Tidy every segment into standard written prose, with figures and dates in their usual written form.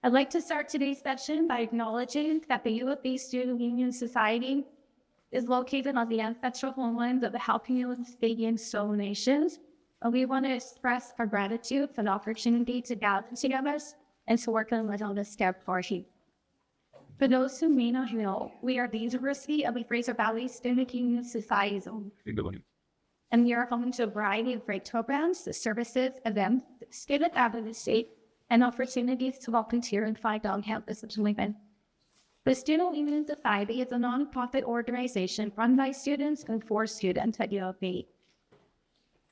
I'd like to start today's session by acknowledging that the U of B Student Union Society is located on the ancestral homelands of the Halcyon Stadium Stolen Nations, and we want to express our gratitude for the opportunity to gather together and to work on this territory. For those who may not know, we are the University of the Fraser Valley Student Union Society Zone, and we are home to a variety of great programs, services, events, student advocacy, and opportunities to volunteer and find on-campus employment. The Student Union Society is a nonprofit organization run by students and for students at UofB.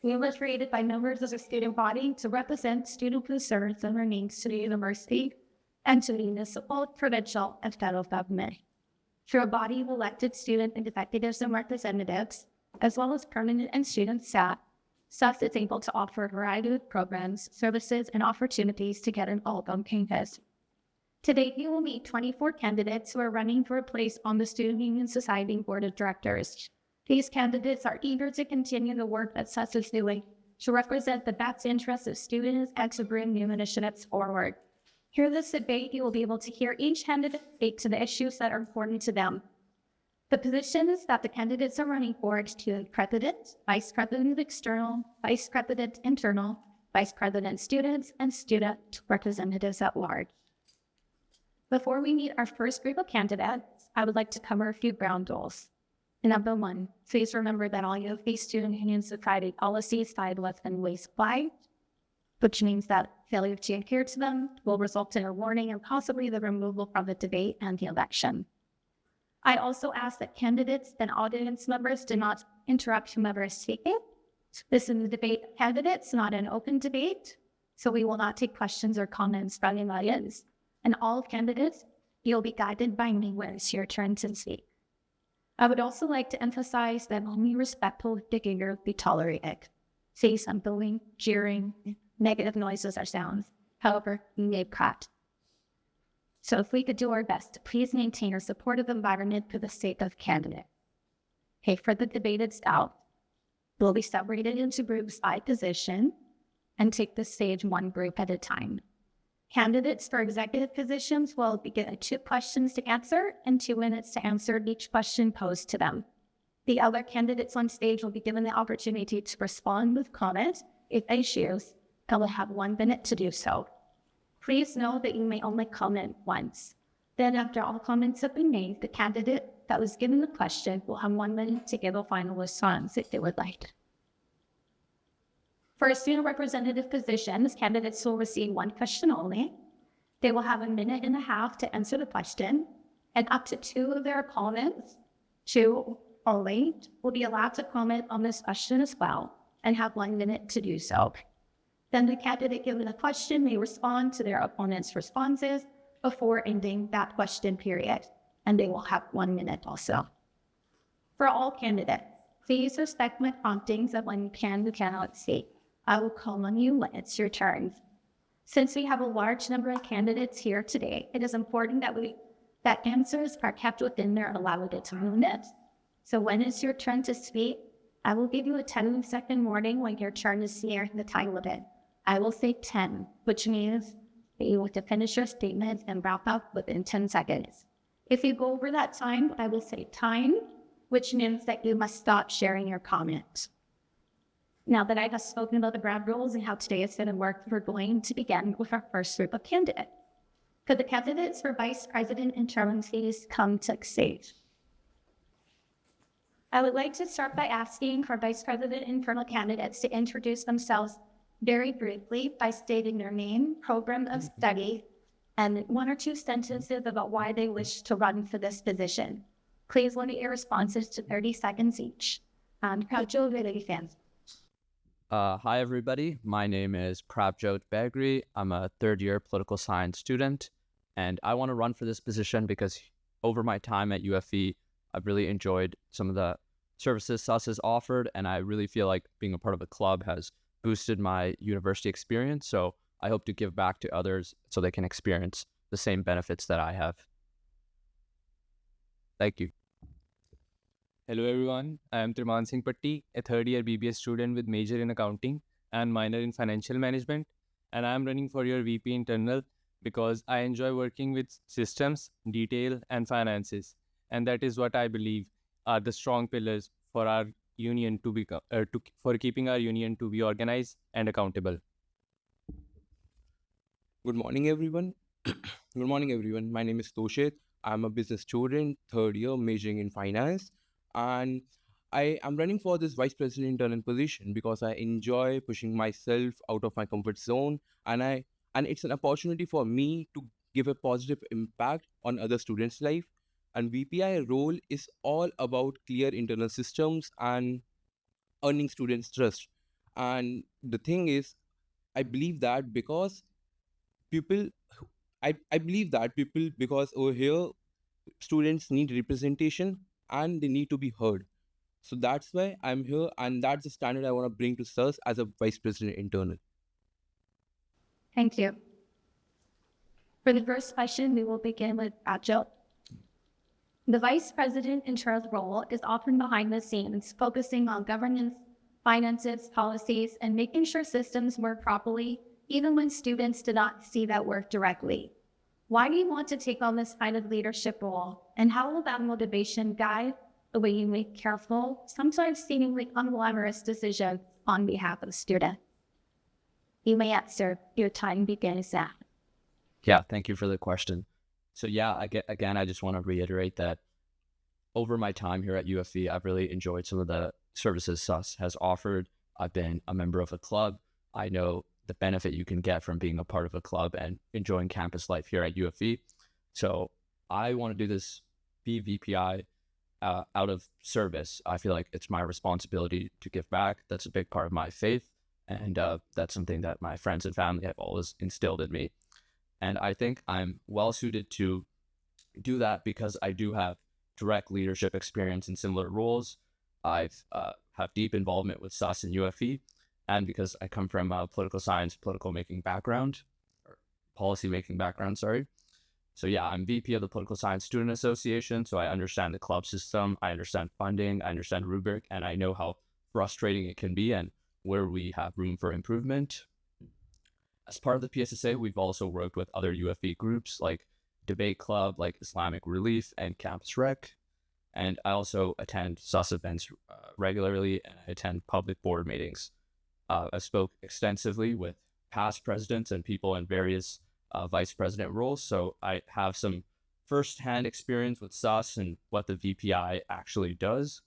We were created by members of the student body to represent student concerns and their needs to the university and to the municipal, provincial, and federal government. Through a body of elected student executives and representatives, as well as permanent and student staff, SUS is able to offer a variety of programs, services, and opportunities to get involved on campus. Today, you will meet 24 candidates who are running for a place on the Student Union Society Board of Directors. These candidates are eager to continue the work that SUS is doing to represent the best interests of students and to bring new initiatives forward. Through this debate, you will be able to hear each candidate speak to the issues that are important to them. The positions that the candidates are running for include President, Vice President External, Vice President Internal, Vice President Students, and Student Representatives at Large. Before we meet our first group of candidates, I would like to cover a few ground rules. Number one, please remember that all UofB Student Union Society policies side with and waste apply, which means that failure to adhere to them will result in a warning and possibly the removal from the debate and the election. I also ask that candidates and audience members do not interrupt whomever is speaking. This is a debate of candidates, not an open debate, so we will not take questions or comments from the audience. And all candidates, you'll be guided by me when it's your turn to speak. I would also like to emphasize that only respectful behavior will be tolerated. Say some booing, jeering, negative noises or sounds. However, you may cut. So if we could do our best to please maintain a supportive environment for the sake of candidate. Okay, for the debate itself, we'll be separated into groups by position and take the stage one group at a time. Candidates for executive positions will be given 2 questions to answer and 2 minutes to answer each question posed to them. The other candidates on stage will be given the opportunity to respond with comments if they choose, and will have 1 minute to do so. Please know that you may only comment once. Then after all comments have been made, the candidate that was given the question will have 1 minute to give a final response if they would like. For a student representative position, candidates will receive 1 question only. They will have 1.5 minutes to answer the question, and up to 2 of their comments, 2 only, will be allowed to comment on this question as well, and have 1 minute to do so. Then the candidate given a question may respond to their opponent's responses before ending that question period, and they will have 1 minute also. For all candidates, please respect my promptings of when you can and cannot speak. I will call on you when it's your turn. Since we have a large number of candidates here today, it is important that answers are kept within their allowed minutes. So when it's your turn to speak, I will give you a 10-second warning when your turn is near the time limit. I will say 10, which means that you have to finish your statement and wrap up within 10 seconds. If you go over that time, I will say time, which means that you must stop sharing your comments. Now that I have spoken about the ground rules and how today is going to work, we're going to begin with our first group of candidates. Could the candidates for Vice President Internal please come to the stage? I would like to start by asking for Vice President Internal candidates to introduce themselves very briefly by stating their name, program of study, and 1 or 2 sentences about why they wish to run for this position. Please limit your responses to 30 seconds each. Pravjot Vedagifan. Hi, everybody. My name is Pravjot Bagri. I'm a 3rd-year political science student, and I want to run for this position because over my time at UFE, I've really enjoyed some of the services SUS has offered, and I really feel like being a part of the club has boosted my university experience. So I hope to give back to others so they can experience the same benefits that I have. Thank you. Hello everyone, I am Triman Singh Patti, a 3rd-year BBS student with major in accounting and minor in financial management, and I am running for your VP internal because I enjoy working with systems, detail, and finances. And that is what I believe are the strong pillars for our union to become, for keeping our union to be organized and accountable. Good morning, everyone. Good morning, everyone. My name is Toshit. I'm a business student, third year, majoring in finance, and I am running for this vice president internal position because I enjoy pushing myself out of my comfort zone, and it's an opportunity for me to give a positive impact on other students' life. And VPI role is all about clear internal systems and earning students' trust. And the thing is, I believe that because people I believe that people because over here students need representation and they need to be heard. So that's why I'm here, and that's the standard I want to bring to SUS as a vice president internal. Thank you. For the first question, we will begin with Rachel. The vice president internal role is often behind the scenes, focusing on governance, finances, policies, and making sure systems work properly, even when students do not see that work directly. Why do you want to take on this kind of leadership role? And how will that motivation guide the way you make careful, sometimes seemingly unglamorous decisions on behalf of students? You may answer. Your time begins now. Yeah, thank you for the question. So yeah, I just want to reiterate that over my time here at UFE, I've really enjoyed some of the services SUS has offered. I've been a member of a club. I know the benefit you can get from being a part of a club and enjoying campus life here at UFE. So I want to do this, be VPI out of service. I feel like it's my responsibility to give back. That's a big part of my faith. And that's something that my friends and family have always instilled in me. And I think I'm well suited to do that because I do have direct leadership experience in similar roles. I've have deep involvement with SUS and UFE, and because I come from a political science, political making background, or policy making background, sorry. So yeah, I'm VP of the Political Science Student Association, so I understand the club system, I understand funding, I understand rubric, and I know how frustrating it can be and where we have room for improvement. As part of the PSSA, we've also worked with other UFE groups like Debate Club, like Islamic Relief and Campus Rec. And I also attend SUS events regularly, and I attend public board meetings. I spoke extensively with past presidents and people in various vice president roles, so I have some firsthand experience with SUS and what the VPI actually does.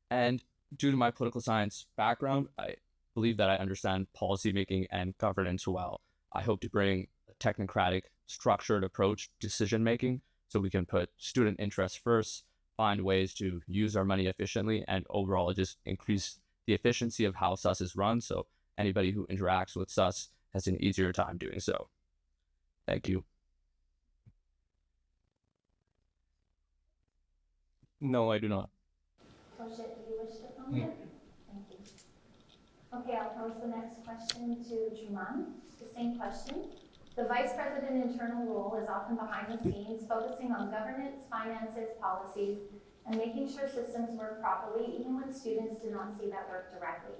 And due to my political science background, I believe that I understand policymaking and governance well. I hope to bring a technocratic, structured approach to decision making so we can put student interests first, find ways to use our money efficiently, and overall just increase the efficiency of how SUS is run so anybody who interacts with SUS has an easier time doing so. Thank you. No, I do not. Toshit, do you wish to comment? Thank you. Okay, I'll pose the next question to Juman. The same question. The vice president internal role is often behind the scenes, focusing on governance, finances, policies, and making sure systems work properly, even when students do not see that work directly.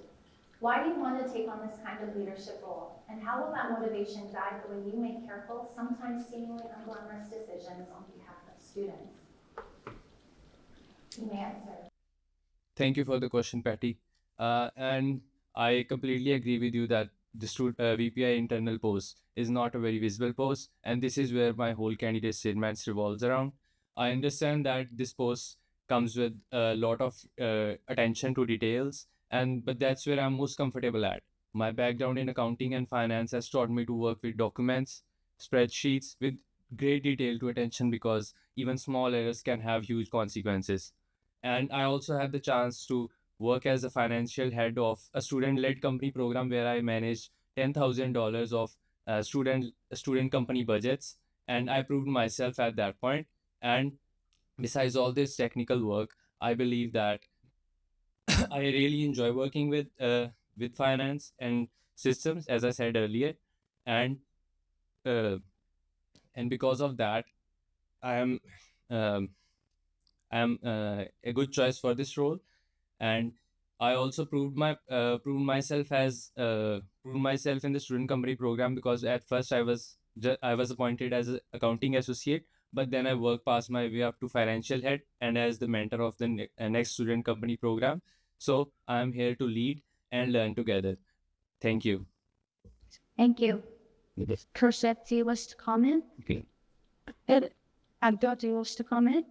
Why do you want to take on this kind of leadership role? And how will that motivation guide the way you make careful, sometimes seemingly unglamorous decisions on behalf of students? You may answer. Thank you for the question, Patty. And I completely agree with you that the VPI internal post is not a very visible post, and this is where my whole candidate statement revolves around. I understand that this post comes with a lot of attention to details, but that's where I'm most comfortable at. My background in accounting and finance has taught me to work with documents, spreadsheets with great detail to attention because even small errors can have huge consequences. And I also had the chance to work as a financial head of a student-led company program where I managed $10,000 of student company budgets, and I proved myself at that point. And besides all this technical work, I believe that I really enjoy working with finance and systems, as I said earlier, and uh, because of that, I am a good choice for this role. And I also proved myself in the student company program because at first I was I was appointed as an accounting associate, but then I worked past my way up to financial head and as the mentor of the next student company program. So I'm here to lead and learn together. Thank you. Thank you. Kursheth, do you wish to comment? Abdul, do you wish to comment?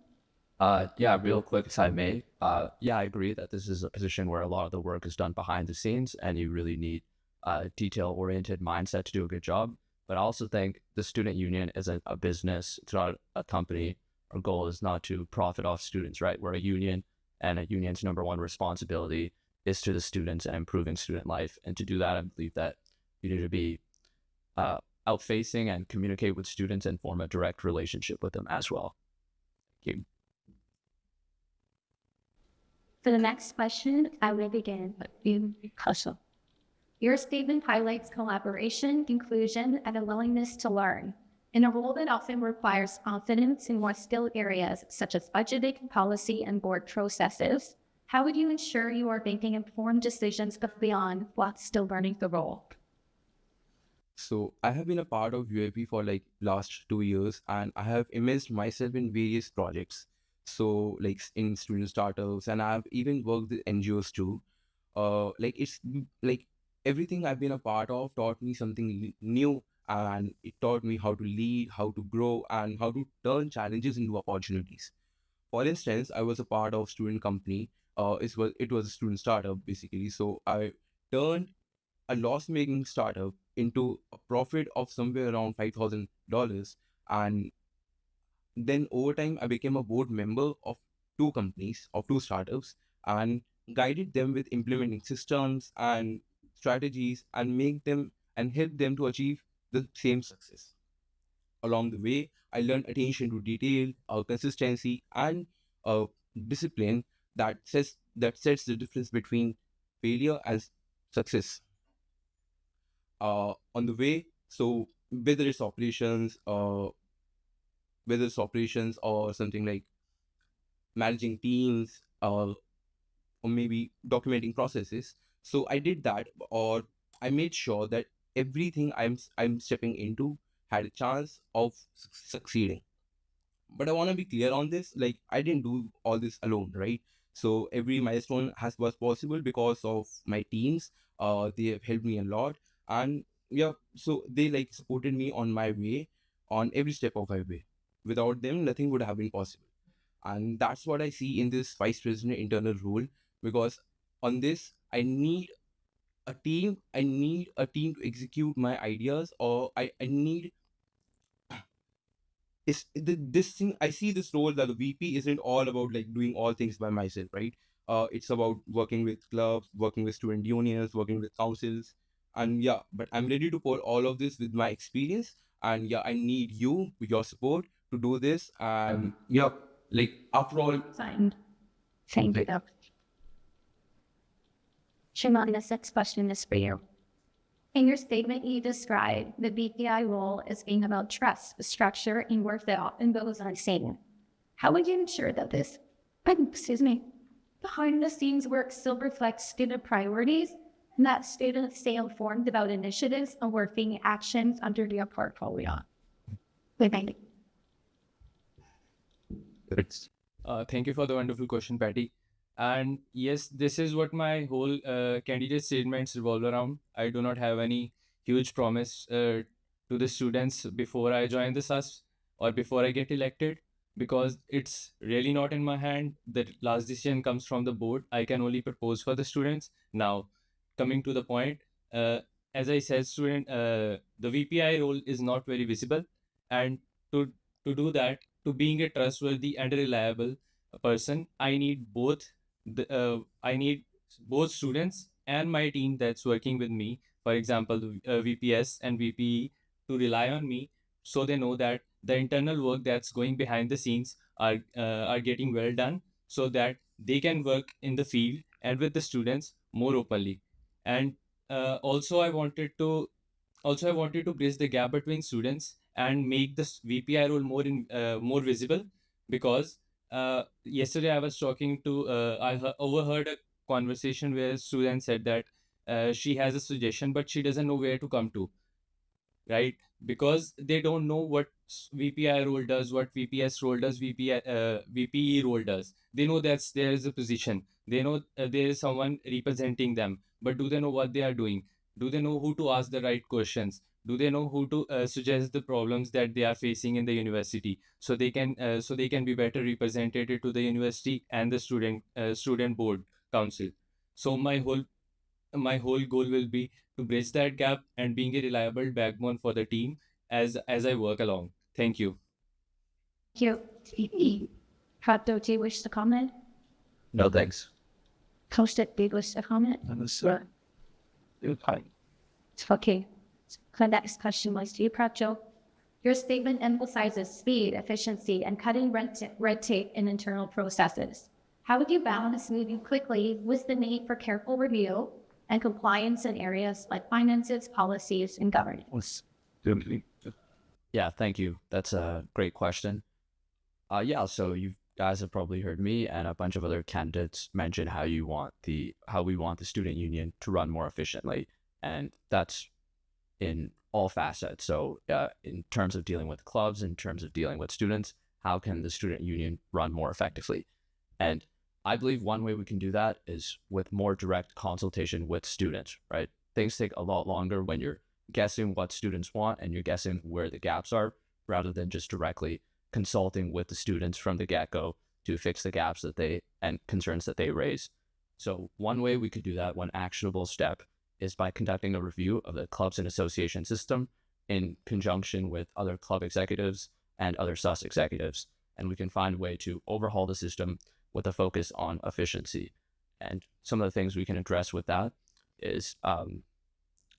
Yeah, real quick, if I may. Yeah, I agree that this is a position where a lot of the work is done behind the scenes and you really need a detail-oriented mindset to do a good job. But I also think the student union isn't a business, it's not a company. Our goal is not to profit off students, right? We're a union, and a union's number one responsibility is to the students and improving student life. And to do that, I believe that you need to be out-facing and communicate with students and form a direct relationship with them as well. Thank you. For the next question, I will begin with you, Kaushal. Your statement highlights collaboration, inclusion, and a willingness to learn. In a role that often requires confidence in more skilled areas such as budgeting, policy, and board processes, how would you ensure you are making informed decisions beyond while still learning the role? So I have been a part of UAP for like last 2 years, and I have immersed myself in various projects. So like in student startups, and I've even worked with NGOs too. Like everything I've been a part of taught me something new, and it taught me how to lead, how to grow, and how to turn challenges into opportunities. For instance, I was a part of student company. It was a student startup basically. So I turned a loss-making startup into a profit of somewhere around $5,000, and then over time I became a board member of two startups, and guided them with implementing systems and strategies and make them and help them to achieve the same success. Along the way, I learned attention to detail, consistency, and uh, discipline that sets the difference between failure and success. On the way, so whether it's operations or something like managing teams, or maybe documenting processes. So I did that, or I made sure that everything I'm stepping into had a chance of succeeding. But I want to be clear on this, like I didn't do all this alone, right? So every milestone has was possible because of my teams. They have helped me a lot, and yeah, so they like supported me on my way, on every step of my way. Without them, nothing would have been possible. And that's what I see in this vice president internal role, because on this I need a team to execute my ideas, or I need this thing. I see this role that the VP isn't all about like doing all things by myself, right? It's about working with clubs, working with student unions, working with councils, and yeah. But I'm ready to pour all of this with my experience, and yeah, I need you, your support to do this. And yeah, like after all, Fine. Thank you. Shimon, this next question is for you. In your statement, you describe the BPI role as being about trust, structure, and work that often goes unseen. How would you ensure that this, behind the scenes work still reflects student priorities and that students stay informed about initiatives and working actions under your portfolio? Thank you. Thank you for the wonderful question, Patty. And yes, this is what my whole candidate statements revolve around. I do not have any huge promise to the students before I join the SAS or before I get elected, because it's really not in my hand. The last decision comes from the board. I can only propose for the students. Now, coming to the point, as I said, the VPI role is not very visible, and to do that, to being a trustworthy and reliable person, I need both students and my team that's working with me, for example, VPS and VPE, to rely on me, so they know that the internal work that's going behind the scenes are getting well done, so that they can work in the field and with the students more openly. And also I wanted to bridge the gap between students and make this VPI role more visible, because yesterday I was talking to overheard a conversation where student said that she has a suggestion but she doesn't know where to come to, right? because they don't know what VPI role does, what VPS role does, VPE role does. They know that there is a position. They know there is someone representing them, but do they know what they are doing? Do they know who to ask the right questions? Do they know who to suggest the problems that they are facing in the university, so they can be better represented to the university and the student board council? So my whole goal will be to bridge that gap and being a reliable backbone for the team as I work along. Thank you. Thank you. Prato, do you wish to comment? No thanks. Coach, do you wish to comment? Okay. The next question was to you, Prato. Your statement emphasizes speed, efficiency, and cutting red tape in internal processes. How would you balance moving quickly with the need for careful review and compliance in areas like finances, policies, and governance? Yeah, thank you. That's a great question. Yeah, so you guys have probably heard me and a bunch of other candidates mention how we want the student union to run more efficiently, and that's in all facets. So in terms of dealing with clubs, in terms of dealing with students, how can the student union run more effectively? And I believe one way we can do that is with more direct consultation with students, right? Things take a lot longer when you're guessing what students want and you're guessing where the gaps are, rather than just directly consulting with the students from the get-go to fix the gaps and concerns that they raise. So one way we could do that, one actionable step, is by conducting a review of the clubs and association system in conjunction with other club executives and other SUS executives. And we can find a way to overhaul the system with a focus on efficiency. And some of the things we can address with that is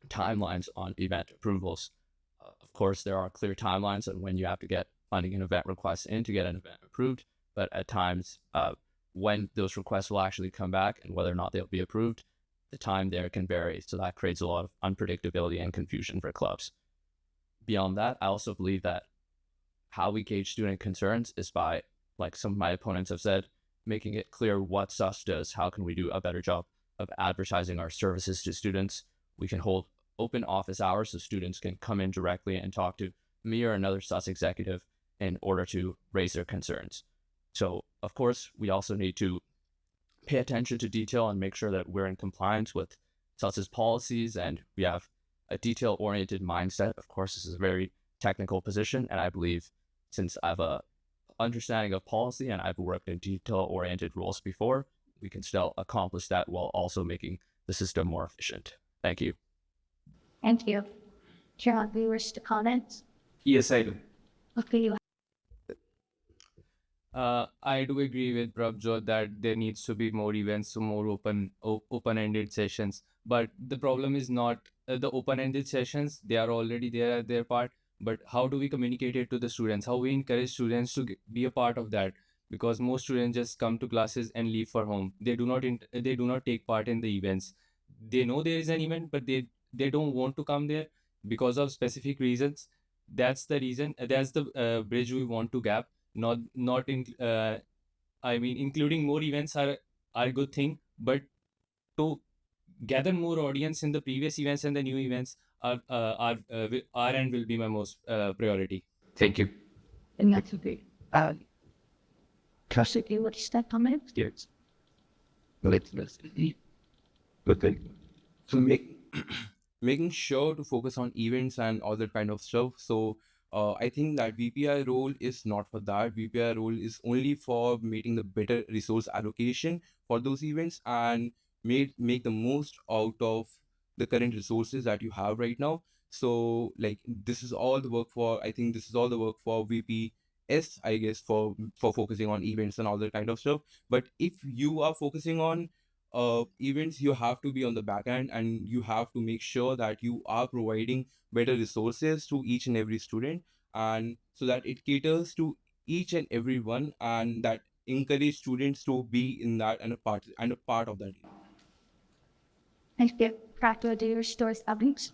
timelines on event approvals. Of course, there are clear timelines on when you have to get funding and event requests in to get an event approved, but at times when those requests will actually come back and whether or not they'll be approved, the time there can vary. So that creates a lot of unpredictability and confusion for clubs. Beyond that, I also believe that how we gauge student concerns is by, like some of my opponents have said, making it clear what SUS does. How can we do a better job of advertising our services to students? We can hold open office hours so students can come in directly and talk to me or another SUS executive in order to raise their concerns. So, of course, we also need to pay attention to detail and make sure that we're in compliance with SUS's policies and we have a detail-oriented mindset. Of course, this is a very technical position, and I believe since I have a understanding of policy and I've worked in detail-oriented roles before, we can still accomplish that while also making the system more efficient. Thank you. Thank you. John, do you wish to comment? Yes, I do. Okay, you I do agree with Prabjot that there needs to be more events, so more open-ended sessions. But the problem is not the open-ended sessions; they are already there at their part. But how do we communicate it to the students? How we encourage students to be a part of that? Because most students just come to classes and leave for home. They do not take part in the events. They know there is an event, but they don't want to come there because of specific reasons. That's the reason. That's the bridge we want to gap. Not in I mean, including more events are a good thing, but to gather more audience in the previous events and the new events are and will be my most priority. Thank you. and that's okay. Trust, do you wish to comment? Yes. So making sure to focus on events and all that kind of stuff. So I think that VPI role is not for that. VPI role is only for making the better resource allocation for those events and make the most out of the current resources that you have right now. So like this is all the work for, I think this is all the work for VPS, I guess, for focusing on events and all that kind of stuff. But if you are focusing on events, you have to be on the back end and you have to make sure that you are providing better resources to each and every student, and so that it caters to each and every one, and that encourage students to be in that and a part of that. Thank you. Prato, do you wish to comment?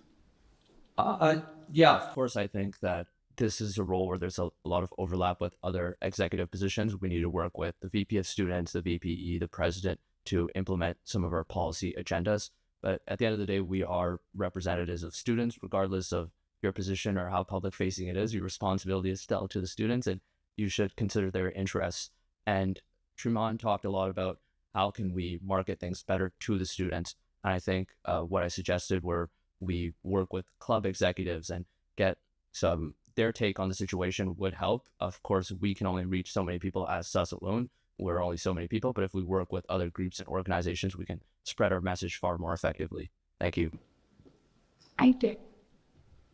Yeah, of course, I think that this is a role where there's a lot of overlap with other executive positions. We need to work with the VP of students, the VPE, the president to implement some of our policy agendas. But at the end of the day, we are representatives of students, regardless of your position or how public facing it is, your responsibility is still to the students, and you should consider their interests. And Truman talked a lot about how can we market things better to the students. And I think what I suggested were we work with club executives and get some their take on the situation would help. Of course, we can only reach so many people as us alone. We're only so many people, but if we work with other groups and organizations, we can spread our message far more effectively. Thank you. Thank you.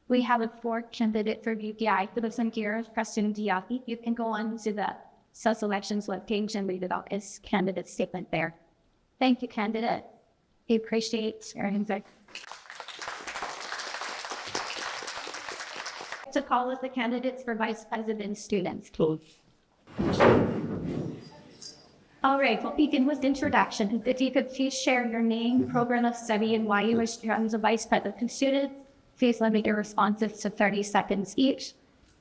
We have a fourth candidate for VPI, Citizen here, Preston Diapi. You can go on to the self-elections webpage and read about his candidate statement there. Thank you, candidate. We appreciate your input. To call with the candidates for vice president students. All right, we'll begin with introduction. If you could please share your name, program of study, and why you wish to run as a vice president student. Please limit your responses to 30 seconds each.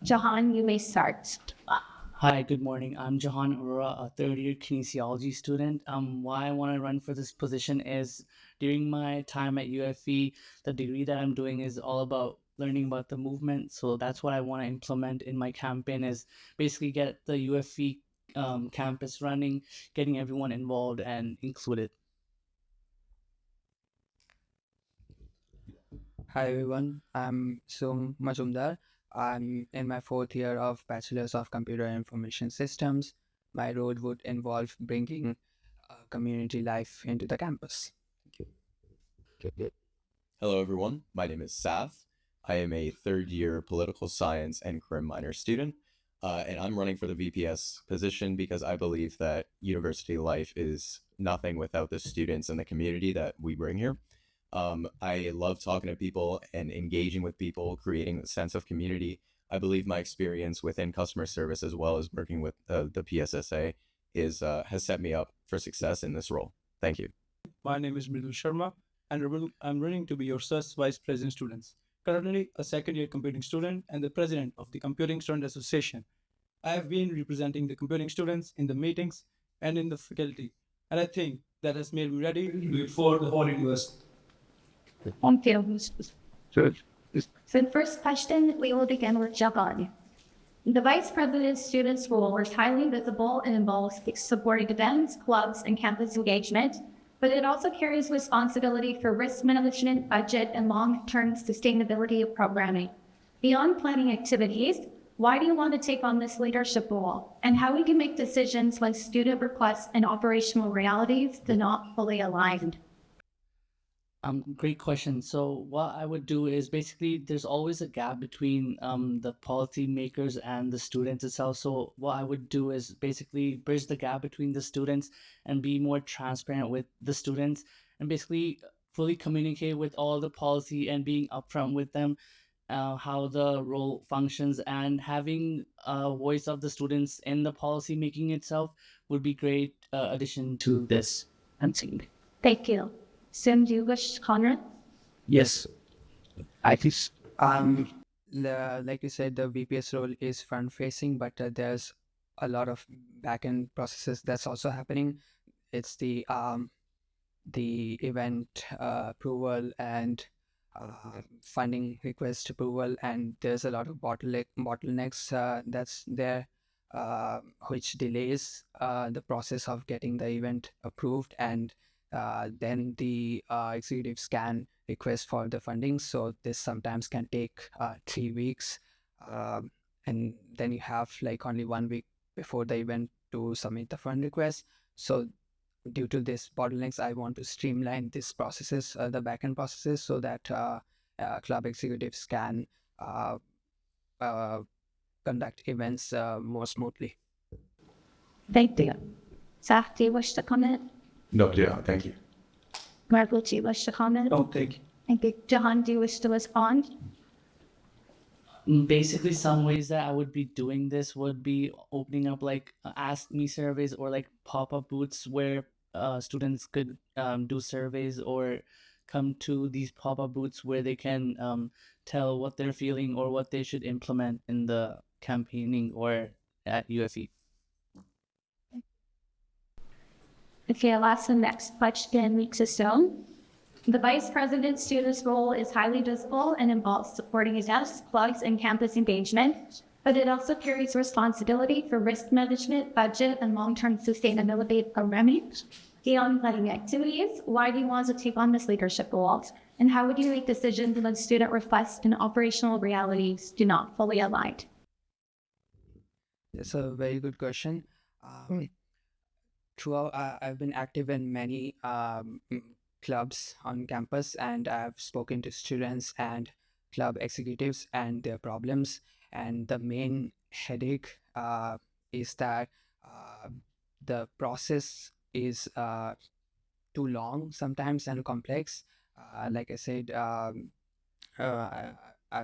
Jahan, you may start. Hi, good morning. I'm Jahan Arora, a third-year kinesiology student. Why I want to run for this position is during my time at UFE, the degree that I'm doing is all about learning about the movement. So that's what I want to implement in my campaign is basically get the UFE campus running, getting everyone involved and included. Hi everyone, I'm Sum Majumdar. I'm in my fourth year of Bachelor's of Computer Information Systems. My role would involve bringing community life into the campus. Thank you. Hello, everyone. My name is Saf. I am a third-year political science and crim minor student, and I'm running for the VPS position because I believe that university life is nothing without the students and the community that we bring here. I love talking to people and engaging with people, creating a sense of community. I believe my experience within customer service as well as working with the PSSA has set me up for success in this role. Thank you. My name is Mridul Sharma, and I'm running to be your SUS Vice President students. Currently a second-year computing student and the president of the Computing Student Association. I have been representing the computing students in the meetings and in the faculty, and I think that has made me ready to do it for the whole university. Thank you. So the first question, we will begin with Jahan. The vice president student's role is highly visible and involves supporting events, clubs, and campus engagement, but it also carries responsibility for risk management, budget, and long-term sustainability of programming. Beyond planning activities, why do you want to take on this leadership role? And how we can make decisions when student requests and operational realities do not fully align? Great question. So what I would do is basically there's always a gap between the policy makers and the students itself. So what I would do is basically bridge the gap between the students and be more transparent with the students and basically fully communicate with all the policy and being upfront with them how the role functions, and having a voice of the students in the policy making itself would be great addition to this. Thank you. Sim, do you wish to comment? Yes, I think like you said, the VPS role is front facing, but there's a lot of back-end processes that's also happening. It's the event approval and funding request approval, and there's a lot of bottlenecks that's there, which delays the process of getting the event approved, and then the executives can request for the funding. So this sometimes can take 3 weeks, and then you have like only 1 week before the event to submit the fund request. So due to this bottlenecks, I want to streamline these processes, the backend processes, so that club executives can conduct events more smoothly. Thank you. Saf, do you wish to comment? No, yeah, thank you. Michael, do you wish to comment? No, thank you. Thank you. Jahan, do you wish to respond? Basically, some ways that I would be doing this would be opening up like ask me surveys or like pop-up booths where students could do surveys or come to these pop-up booths where they can tell what they're feeling or what they should implement in the campaigning or at UFE. Okay, I'll ask the next question, Mixo. The vice president student's role is highly visible and involves supporting events, clubs, and campus engagement, but it also carries responsibility for risk management, budget, and long-term sustainability programming. Beyond planning activities, why do you want to take on this leadership role? And how would you make decisions when student requests and operational realities do not fully align? That's a very good question. Throughout, I've been active in many clubs on campus, and I've spoken to students and club executives and their problems. And the main headache is that the process is too long sometimes and complex. Like I said, I've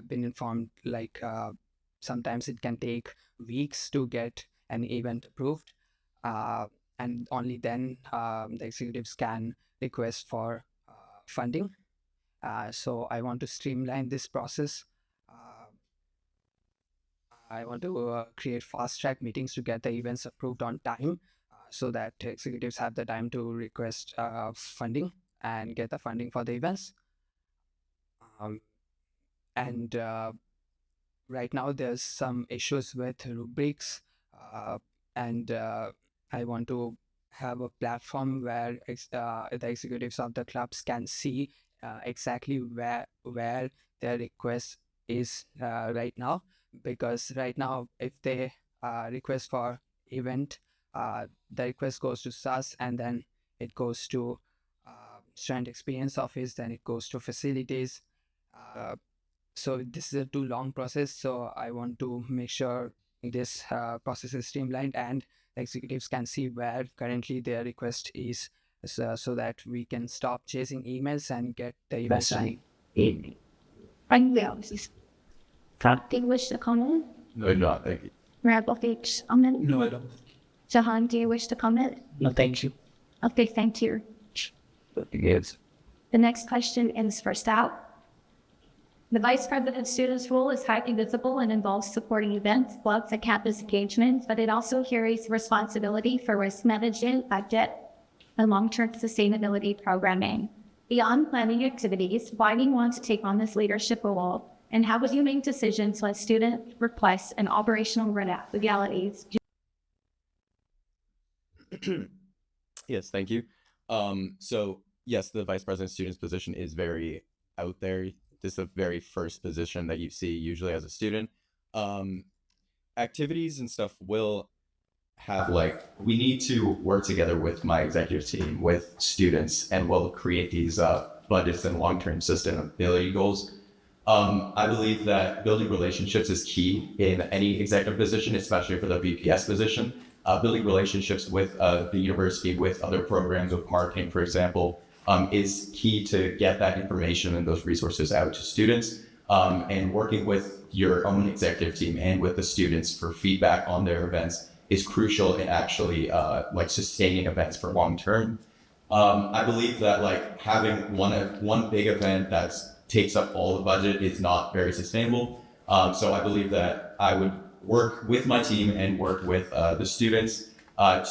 been informed like sometimes it can take weeks to get an event approved, and only then the executives can request for funding. So I want to streamline this process. I want to create fast track meetings to get the events approved on time, so that executives have the time to request funding and get the funding for the events. And right now there's some issues with rubrics, and I want to have a platform where the executives of the clubs can see exactly where their request is right now. Because right now, if they request for event, the request goes to SAS, and then it goes to student experience office, then it goes to facilities. So this is a too long process. So I want to make sure this process is streamlined and the executives can see where currently their request is, so that we can stop chasing emails and get the events done. Do you wish to comment? No, not thank you. Rabbi comment? No, I don't. Jahan, do you wish to comment? No, thank you. Okay, thank you. Yes. The next question is for staff. The vice president student's role is highly visible and involves supporting events, clubs, and campus engagement, but it also carries responsibility for risk management, budget, and long-term sustainability programming. Beyond planning activities, why do you want to take on this leadership role? And how would you make decisions when student requests and operational legalities? Yes, thank you. So yes, the vice president student's position is very out there. This is the very first position that you see usually as a student. Activities and stuff will have we need to work together with my executive team, with students, and we'll create these budgets and long-term sustainability goals. I believe that building relationships is key in any executive position, especially for the VPS position. Building relationships with the university, with other programs, with marketing, for example, is key to get that information and those resources out to students. And working with your own executive team and with the students for feedback on their events is crucial in actually sustaining events for long term. I believe that having one big event that takes up all the budget is not very sustainable. So I believe that I would work with my team and work with the students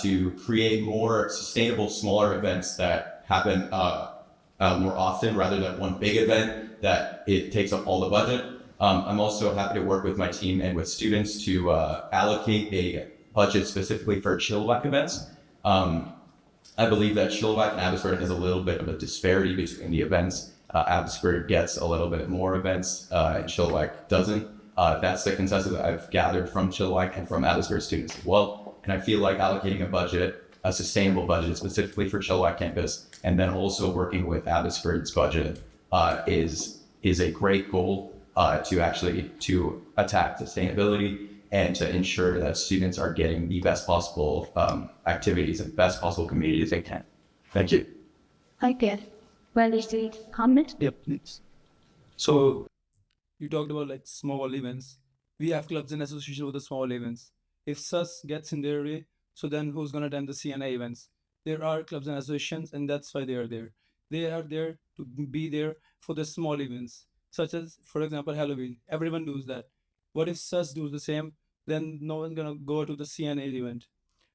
to create more sustainable, smaller events that happen more often rather than one big event that it takes up all the budget. I'm also happy to work with my team and with students to allocate a budget specifically for Chilliwack events. I believe that Chilliwack and Abbotsford has a little bit of a disparity between the events. Abbotsford gets a little bit more events and Chilliwack doesn't. That's the consensus that I've gathered from Chilliwack and from Abbotsford students as well. And I feel like allocating a budget, a sustainable budget specifically for Chilliwack campus, and then also working with Abbotsford's budget is a great goal to attack sustainability and to ensure that students are getting the best possible activities and best possible communities they can. Thank you. Okay. Well, is there comment? Yep, please. So you talked about small events. We have clubs in association with the small events. If SAS gets in their way, so then who's gonna attend the CNA events? There are clubs and associations, and that's why they are there. They are there to be there for the small events, such as, for example, Halloween. Everyone does that. What if SAS does the same? Then no one's gonna go to the CNA event.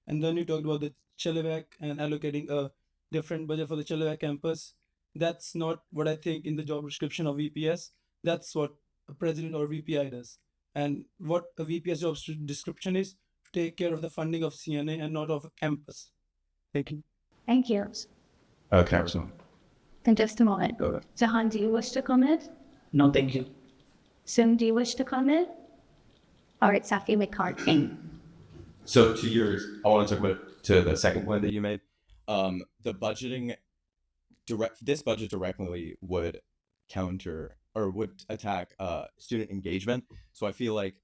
And then you talked about the Chilliwack and allocating a different budget for the Chilliwack campus. That's not what I think in the job description of VPS. That's what a president or VPI does. And what a VPS job description is to take care of the funding of CNA and not of a campus. Thank you. Thank you. Okay. In just a moment. Jahan, do you wish to comment? No, thank you. Sim, do you wish to comment? All right, Safi McCartney. So I want to talk about to the second point that you made. The budgeting this budget directly would counter or would attack student engagement. So I feel like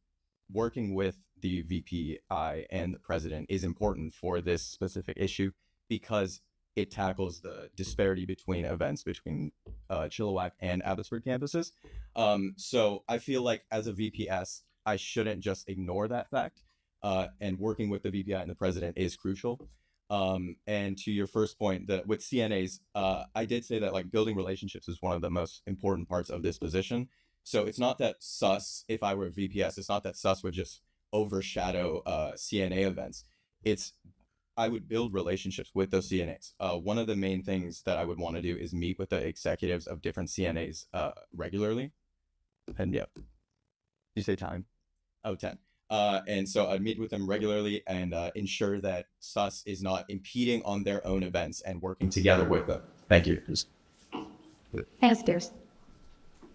working with the VPI and the president is important for this specific issue because it tackles the disparity between events between Chilliwack and Abbotsford campuses. So I feel like as a VPS, I shouldn't just ignore that fact. And working with the VPI and the president is crucial. And to your first point, that with CNAs, I did say that like building relationships is one of the most important parts of this position. So it's not that SUS, if I were VPS, it's not that SUS would just overshadow CNA events. I would build relationships with those CNAs. One of the main things that I would want to do is meet with the executives of different CNAs regularly. And yeah, you say time? Oh, 10. And so I'd meet with them regularly and ensure that SUS is not impeding on their own events and working together with them. Thank you. Thanks, Pierce.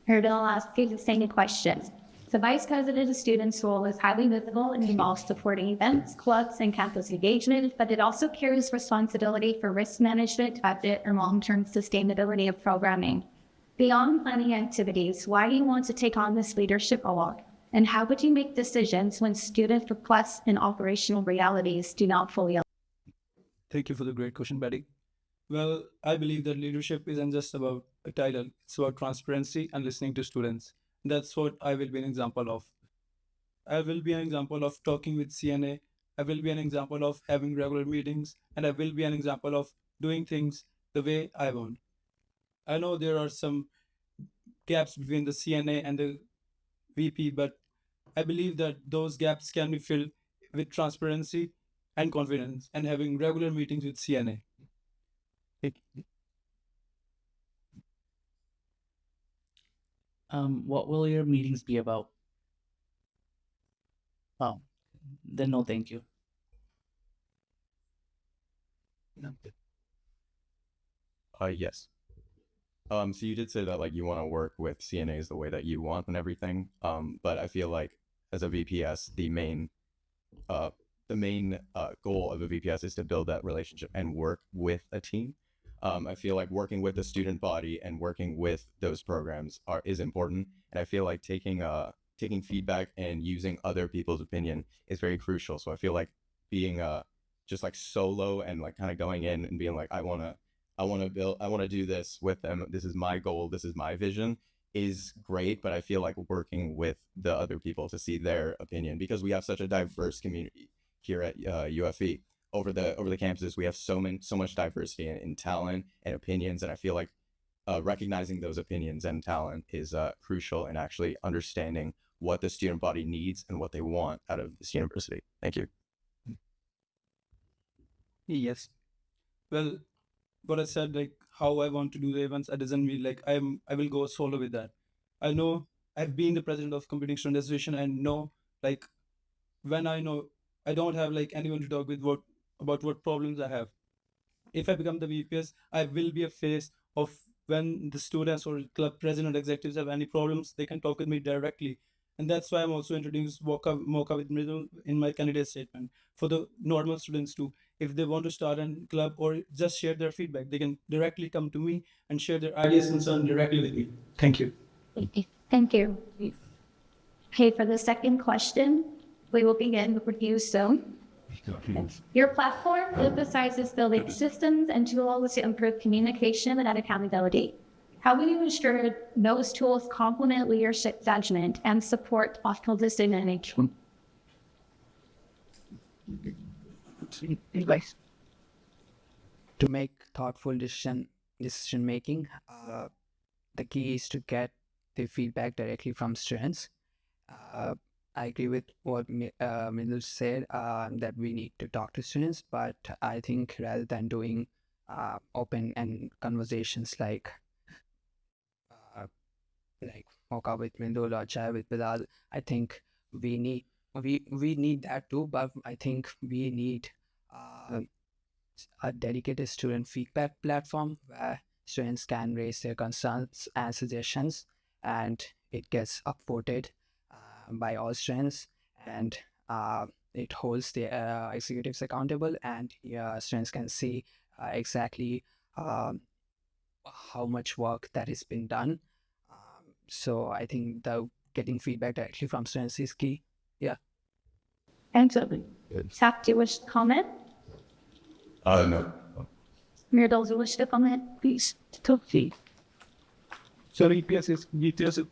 Here, I'll ask you the same question. The vice president of students' role is highly visible and involves supporting events, clubs, and campus engagement, but it also carries responsibility for risk management, budget, and long-term sustainability of programming. Beyond planning activities, why do you want to take on this leadership role? And how would you make decisions when student requests and operational realities do not fully align? Thank you for the great question, Betty. Well, I believe that leadership isn't just about a title. It's about transparency and listening to students. That's what I will be an example of. I will be an example of talking with CNA. I will be an example of having regular meetings. And I will be an example of doing things the way I want. I know there are some gaps between the CNA and the VP, but I believe that those gaps can be filled with transparency and confidence and having regular meetings with CNA. What will your meetings be about? Oh, then no, thank you. Yes. So you did say that like you want to work with CNAs the way that you want and everything. But I feel like as a VPS, the main goal of a VPS is to build that relationship and work with a team. I feel like working with the student body and working with those programs is important. And I feel like taking feedback and using other people's opinion is very crucial. So I feel like being just like solo and like kind of going in and being like, I want to do this with them. This is my goal. This is my vision is great. But I feel like working with the other people to see their opinion, because we have such a diverse community here at UFE. Over the campuses, we have so much diversity in talent and opinions, and I feel like recognizing those opinions and talent is crucial in actually understanding what the student body needs and what they want out of this university. Thank you. Yes. Well, what I said, like how I want to do the events, it doesn't mean like I will go solo with that. I know I've been the president of Computing Student Association and know like when I know I don't have like anyone to talk with about what problems I have. If I become the VPS, I will be a face of when the students or club president executives have any problems, they can talk with me directly. And that's why I'm also introducing Mocha with Middle in my candidate statement for the normal students too. If they want to start a club or just share their feedback, they can directly come to me and share their ideas and concern directly with me. Thank you. Thank you. Okay, for the second question, we will begin with you soon. Your platform emphasizes building systems and tools to improve communication and accountability. How will you ensure those tools complement leadership judgment and support thoughtful decision making? To make thoughtful decision making, the key is to get the feedback directly from students. I agree with what Mridul said, that we need to talk to students, but I think rather than doing open and conversations like like mocha with Mridul or chai with Bilal. I think we need that too, but I think we need uh, a dedicated student feedback platform where students can raise their concerns and suggestions, and it gets upvoted by all students, and it holds the executives accountable, and students can see exactly um, how much work that has been done. So I think the getting feedback directly from students is key. Yeah. Absolutely. Saf, do you wish to comment? No. Myrdal, do you wish to comment? Please. Please. So EPS is GTS.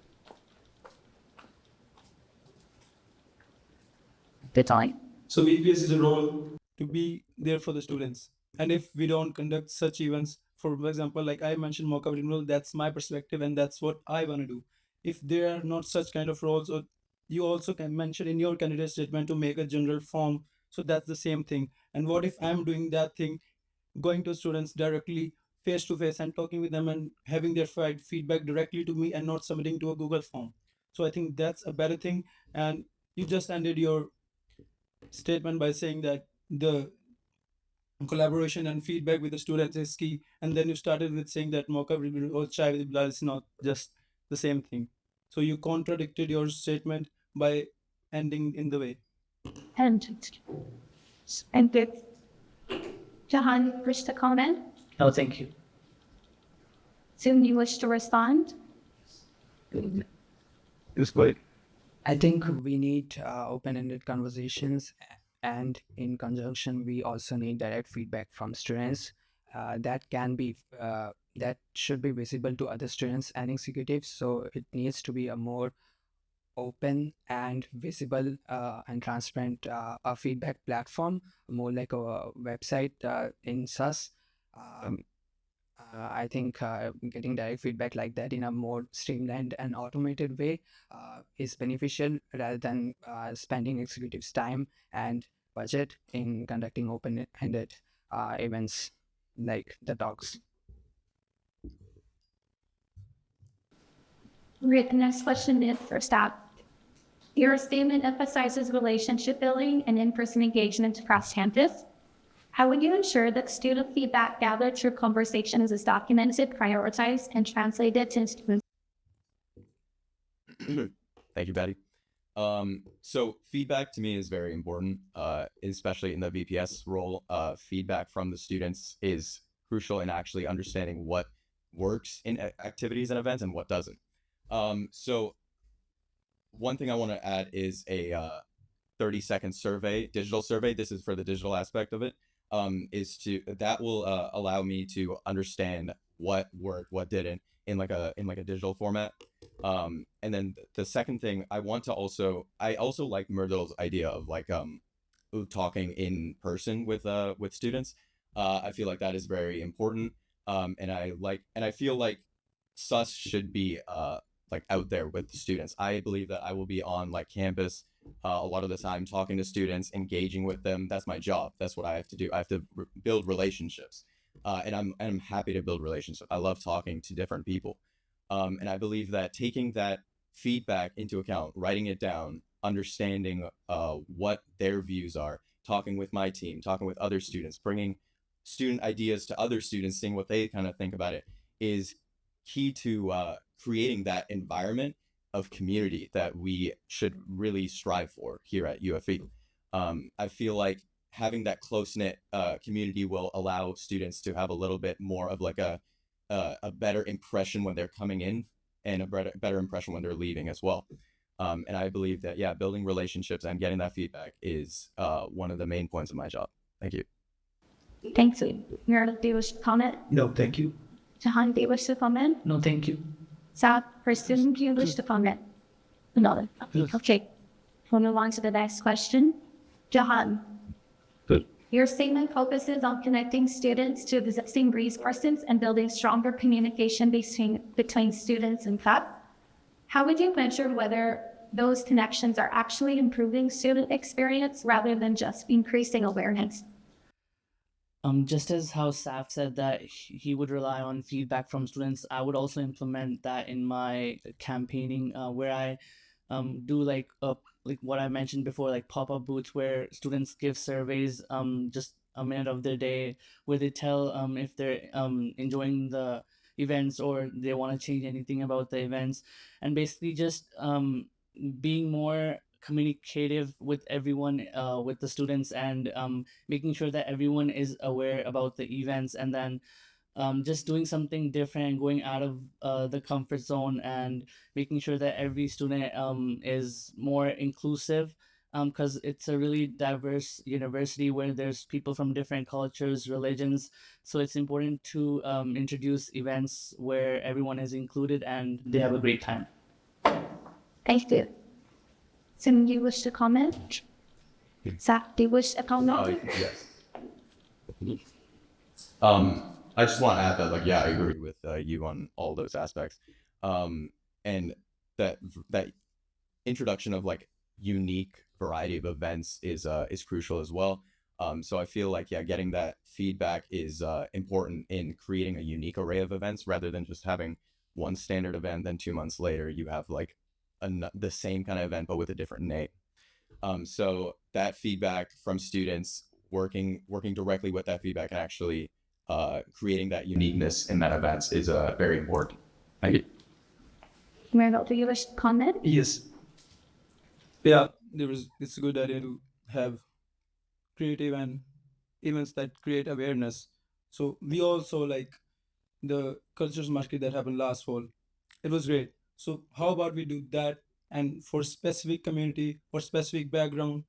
The time. So VPS is a role to be there for the students. And if we don't conduct such events, for example, like I mentioned mock-up renewal, that's my perspective and that's what I want to do. If there are not such kind of roles, or you also can mention in your candidate statement to make a general form. So that's the same thing. And what if I'm doing that thing, going to students directly face to face and talking with them and having their feedback directly to me and not submitting to a Google form. So I think that's a better thing. And you just ended your statement by saying that the collaboration and feedback with the students is key, and then you started with saying that mocha or chai with Bilal is not just the same thing. So you contradicted your statement by ending in the way. And good. Jahan, you wish to comment? No, thank you. Soon you wish to respond? It's great. I think we need open-ended conversations, and in conjunction, we also need direct feedback from students. That should be visible to other students and executives. So it needs to be a more open and visible and transparent a feedback platform, more like a website in SAS. I think getting direct feedback like that in a more streamlined and automated way is beneficial, rather than spending executives' time and budget in conducting open-ended events like the talks. Great. The next question is for staff. Your statement emphasizes relationship building and in-person engagement across campus. How would you ensure that student feedback gathered through conversations is documented, prioritized, and translated to students? Thank you, Betty. So feedback to me is very important, especially in the VPS role. Feedback from the students is crucial in actually understanding what works in activities and events and what doesn't. So one thing I want to add is a 30-second survey, digital survey. This is for the digital aspect of it. That will allow me to understand what worked, what didn't in like a digital format. And then the second thing I also like Myrdal's idea of like talking in person with students. I feel like that is very important. And I feel like SAS should be like out there with the students. I believe that I will be on like campus a lot of the time, talking to students, engaging with them. That's my job. That's what I have to do. I have to build relationships, and I'm happy to build relationships. I love talking to different people, and I believe that taking that feedback into account, writing it down, understanding what their views are, talking with my team, talking with other students, bringing student ideas to other students, seeing what they kind of think about it, is key to creating that environment of community that we should really strive for here at UFE. I feel like having that close-knit community will allow students to have a little bit more of like a better impression when they're coming in, and a better impression when they're leaving as well. And I believe that, yeah, building relationships and getting that feedback is one of the main points of my job. Thank you. Thanks. Myrdal, do you wish to comment? No, thank you. Jahan, do you wish to comment? No, thank you. Saf, for student, do you wish to comment? No. Okay. We'll move on to the next question. Jahan, your statement focuses on connecting students to existing resources and building stronger communication between students and faculty. How would you measure whether those connections are actually improving student experience rather than just increasing awareness? Just as how Saf said that he would rely on feedback from students, I would also implement that in my campaigning, where I do like what I mentioned before, like pop-up booths where students give surveys, just a minute of their day, where they tell if they're enjoying the events or they want to change anything about the events, and basically just being more communicative with everyone, with the students, and making sure that everyone is aware about the events, and then just doing something different and going out of the comfort zone, and making sure that every student is more inclusive, because it's a really diverse university where there's people from different cultures, religions. So it's important to introduce events where everyone is included and they have a great time. Thank you. Sim, do you wish to comment? Zach, do you wish to comment? Yes. I just want to add that, like, yeah, I agree with you on all those aspects. And that introduction of like unique variety of events is crucial as well. So I feel like, yeah, getting that feedback is important in creating a unique array of events rather than just having one standard event. Then 2 months later, you have like the same kind of event but with a different name. So that feedback from students, working directly with that feedback and actually creating that uniqueness in that event is very important. Thank you. Maribel, do you wish to comment? Yes. Yeah, it's a good idea to have creative and events that create awareness. So we also like the cultures market that happened last fall. It was great. So how about we do that, and for specific community or specific background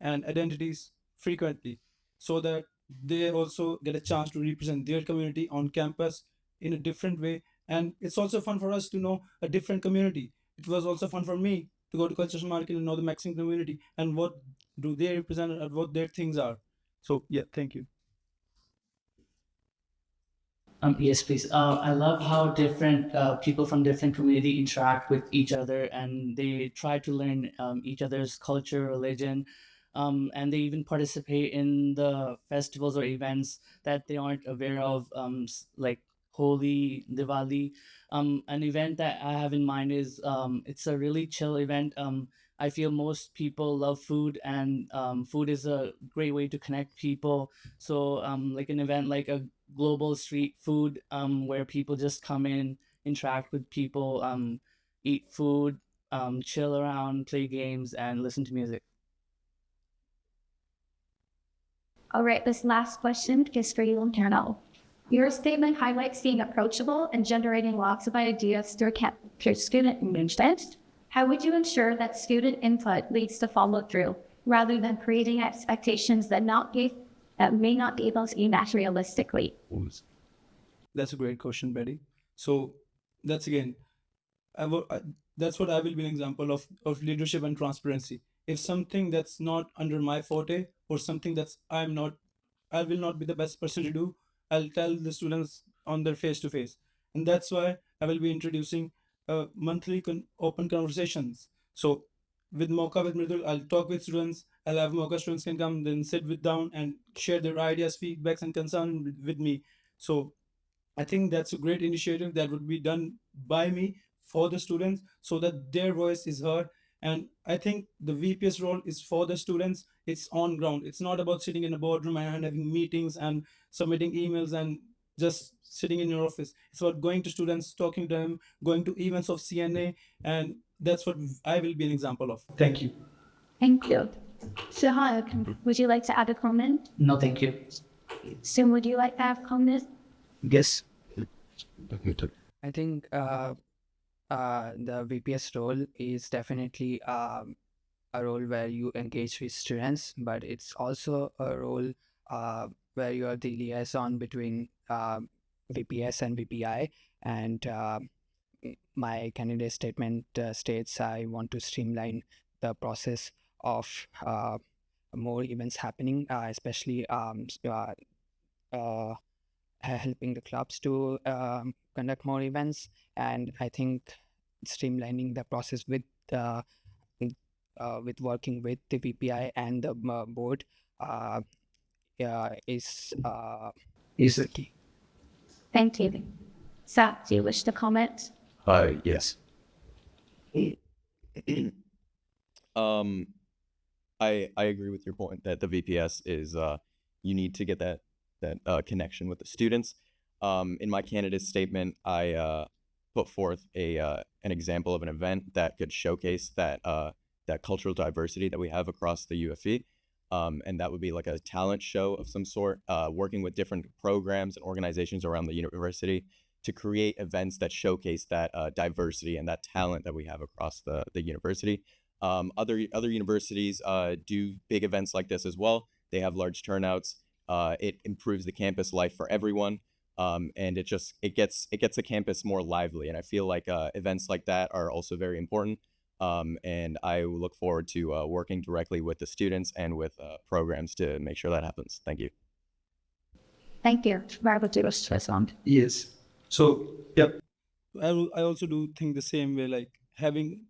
and identities frequently, so that they also get a chance to represent their community on campus in a different way. And it's also fun for us to know a different community. It was also fun for me to go to cultures market and know the Mexican community and what do they represent and what their things are. So yeah, thank you. Yes, please. I love how different people from different community interact with each other, and they try to learn each other's culture, religion, and they even participate in the festivals or events that they aren't aware of, like Holi, Diwali. An event that I have in mind is it's a really chill event. I feel most people love food, and food is a great way to connect people. So, like an event like a global street food, where people just come in, interact with people, eat food, chill around, play games, and listen to music. All right, this last question is for you, Carnell. Your statement highlights being approachable and generating lots of ideas through student engagement. How would you ensure that student input leads to follow through rather than creating expectations that may not be able to be met realistically? That's a great question, Betty. So that's again, that's what I will be an example of leadership and transparency. If something that's not under my forte or something that's I will not be the best person to do, I'll tell the students on their face to face, and that's why I will be introducing monthly open conversations. So with Mocha with Mridul, I'll talk with students. I'll have Mocha students can come, then sit with down and share their ideas, feedbacks, and concerns with me. So I think that's a great initiative that would be done by me for the students so that their voice is heard. And I think the VPS role is for the students. It's on ground. It's not about sitting in a boardroom and having meetings and submitting emails and just sitting in your office. It's about going to students, talking to them, going to events of CNA, and that's what I will be an example of. Thank you. Thank you. Shahad, would you like to add a comment? No, thank you. Sim, would you like to have a comment? Yes. I think the VPS role is definitely a role where you engage with students, but it's also a role where you are the liaison between VPS and VPI. And my candidate statement states I want to streamline the process of more events happening, especially helping the clubs to conduct more events. And I think streamlining the process with working with the VPI and the board is the key. Thank you. Saf, do you wish to comment? Yes. I agree with your point that the VPS is you need to get that connection with the students. In my candidate statement, I put forth an example of an event that could showcase that cultural diversity that we have across the UFE. And that would be like a talent show of some sort, working with different programs and organizations around the university to create events that showcase that diversity and that talent that we have across the university. Other universities do big events like this as well. They have large turnouts. It improves the campus life for everyone, and it gets the campus more lively. And I feel like events like that are also very important. And I look forward to working directly with the students and with programs to make sure that happens. Thank you. Thank you. Robert, do you wish to respond? Yes. So, yep. I also do think the same way, like having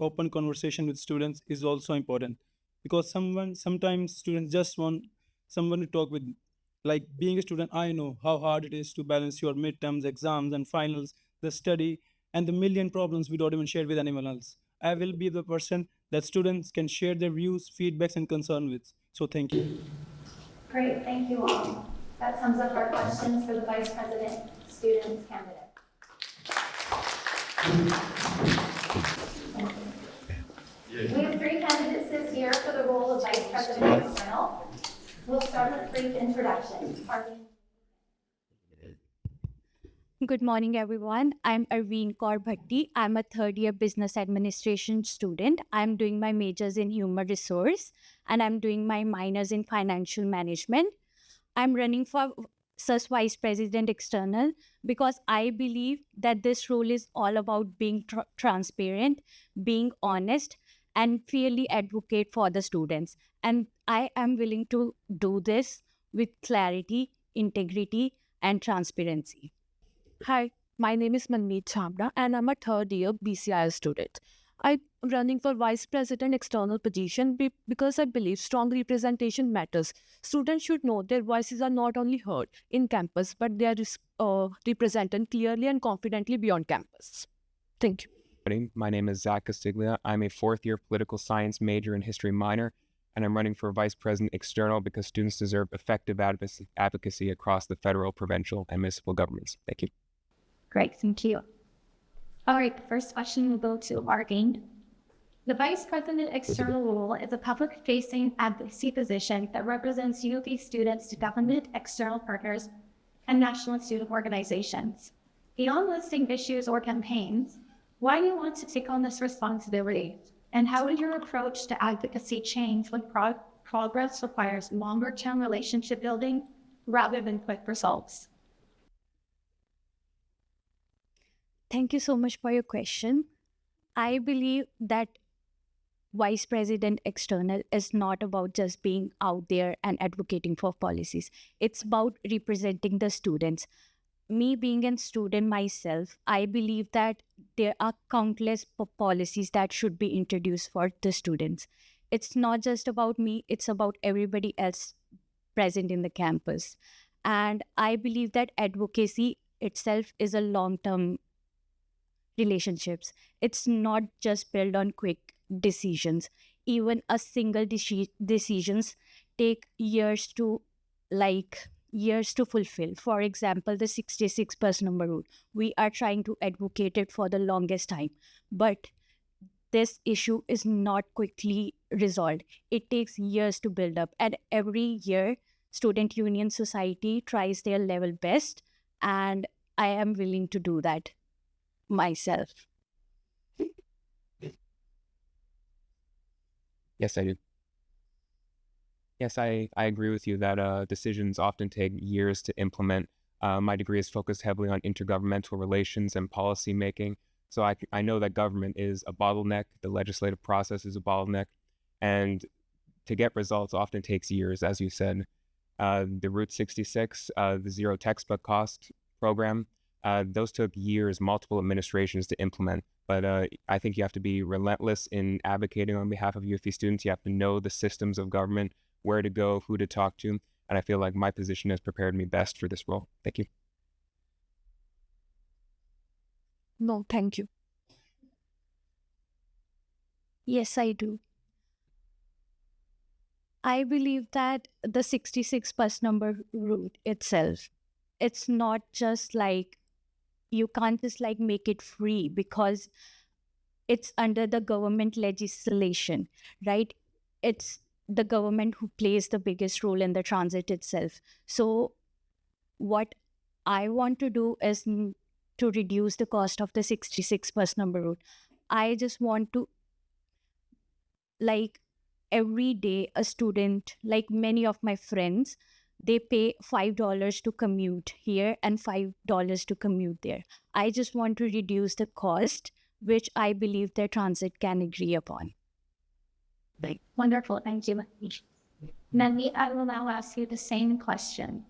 open conversation with students is also important, because sometimes students just want someone to talk with. Like being a student, I know how hard it is to balance your midterms, exams, and finals, the study, and the million problems we don't even share with anyone else. I will be the person that students can share their views, feedbacks, and concern with. So thank you. Great, thank you all. That sums up our questions for the Vice President Students candidate. We have 3 candidates this year for the role of Vice President External. We'll start with brief introductions. Arlene. Good morning, everyone. I'm Arveen Kaur Bhatti. I'm a third-year business administration student. I'm doing my majors in human resource, and I'm doing my minors in financial management. I'm running for SUS Vice President External because I believe that this role is all about being transparent, being honest, and fairly advocate for the students. And I am willing to do this with clarity, integrity, and transparency. Hi, my name is Manmeet Chabra and I'm a third year BCI student. I'm running for Vice President External position because I believe strong representation matters. Students should know their voices are not only heard in campus, but they are represented clearly and confidently beyond campus. Thank you. My name is Zach Castiglia. I'm a fourth-year political science major and history minor, and I'm running for Vice President External because students deserve effective advocacy across the federal, provincial, and municipal governments. Thank you. Great, thank you. All right, the first question will go to Arveen. The Vice President External role is a public-facing advocacy position that represents UFE students to government, external partners, and national student organizations. Beyond listing issues or campaigns, why do you want to take on this responsibility? And how will your approach to advocacy change when progress requires longer-term relationship building rather than quick results? Thank you so much for your question. I believe that Vice President External is not about just being out there and advocating for policies. It's about representing the students. Me being a student myself, I believe that there are countless policies that should be introduced for the students. It's not just about me, it's about everybody else present in the campus. And I believe that advocacy itself is a long-term relationships. It's not just built on quick decisions. Even a single decisions take years to fulfill. For example, the 66 bus number rule. We are trying to advocate it for the longest time, but this issue is not quickly resolved. It takes years to build up, and every year, Student Union Society tries their level best, and I am willing to do that myself. Yes, I do. Yes, I agree with you that decisions often take years to implement. My degree is focused heavily on intergovernmental relations and policy making. So I know that government is a bottleneck, the legislative process is a bottleneck, and to get results often takes years, as you said. The Route 66, the zero textbook cost program, those took years, multiple administrations to implement. But I think you have to be relentless in advocating on behalf of UFE students. You have to know the systems of government, where to go, who to talk to. and I feel like my position has prepared me best for this role. Thank you. No, thank you. Yes, I do. I believe that the 66 bus number route itself, it's not just like you can't just like make it free because it's under the government legislation, right? It's the government who plays the biggest role in the transit itself. So what I want to do is to reduce the cost of the 66 bus number route. I just want to, like, every day a student, like many of my friends, they pay $5 to commute here and $5 to commute there. I just want to reduce the cost, which I believe the transit can agree upon. Wonderful. Thank you. Manmeet, I will now ask you the same question.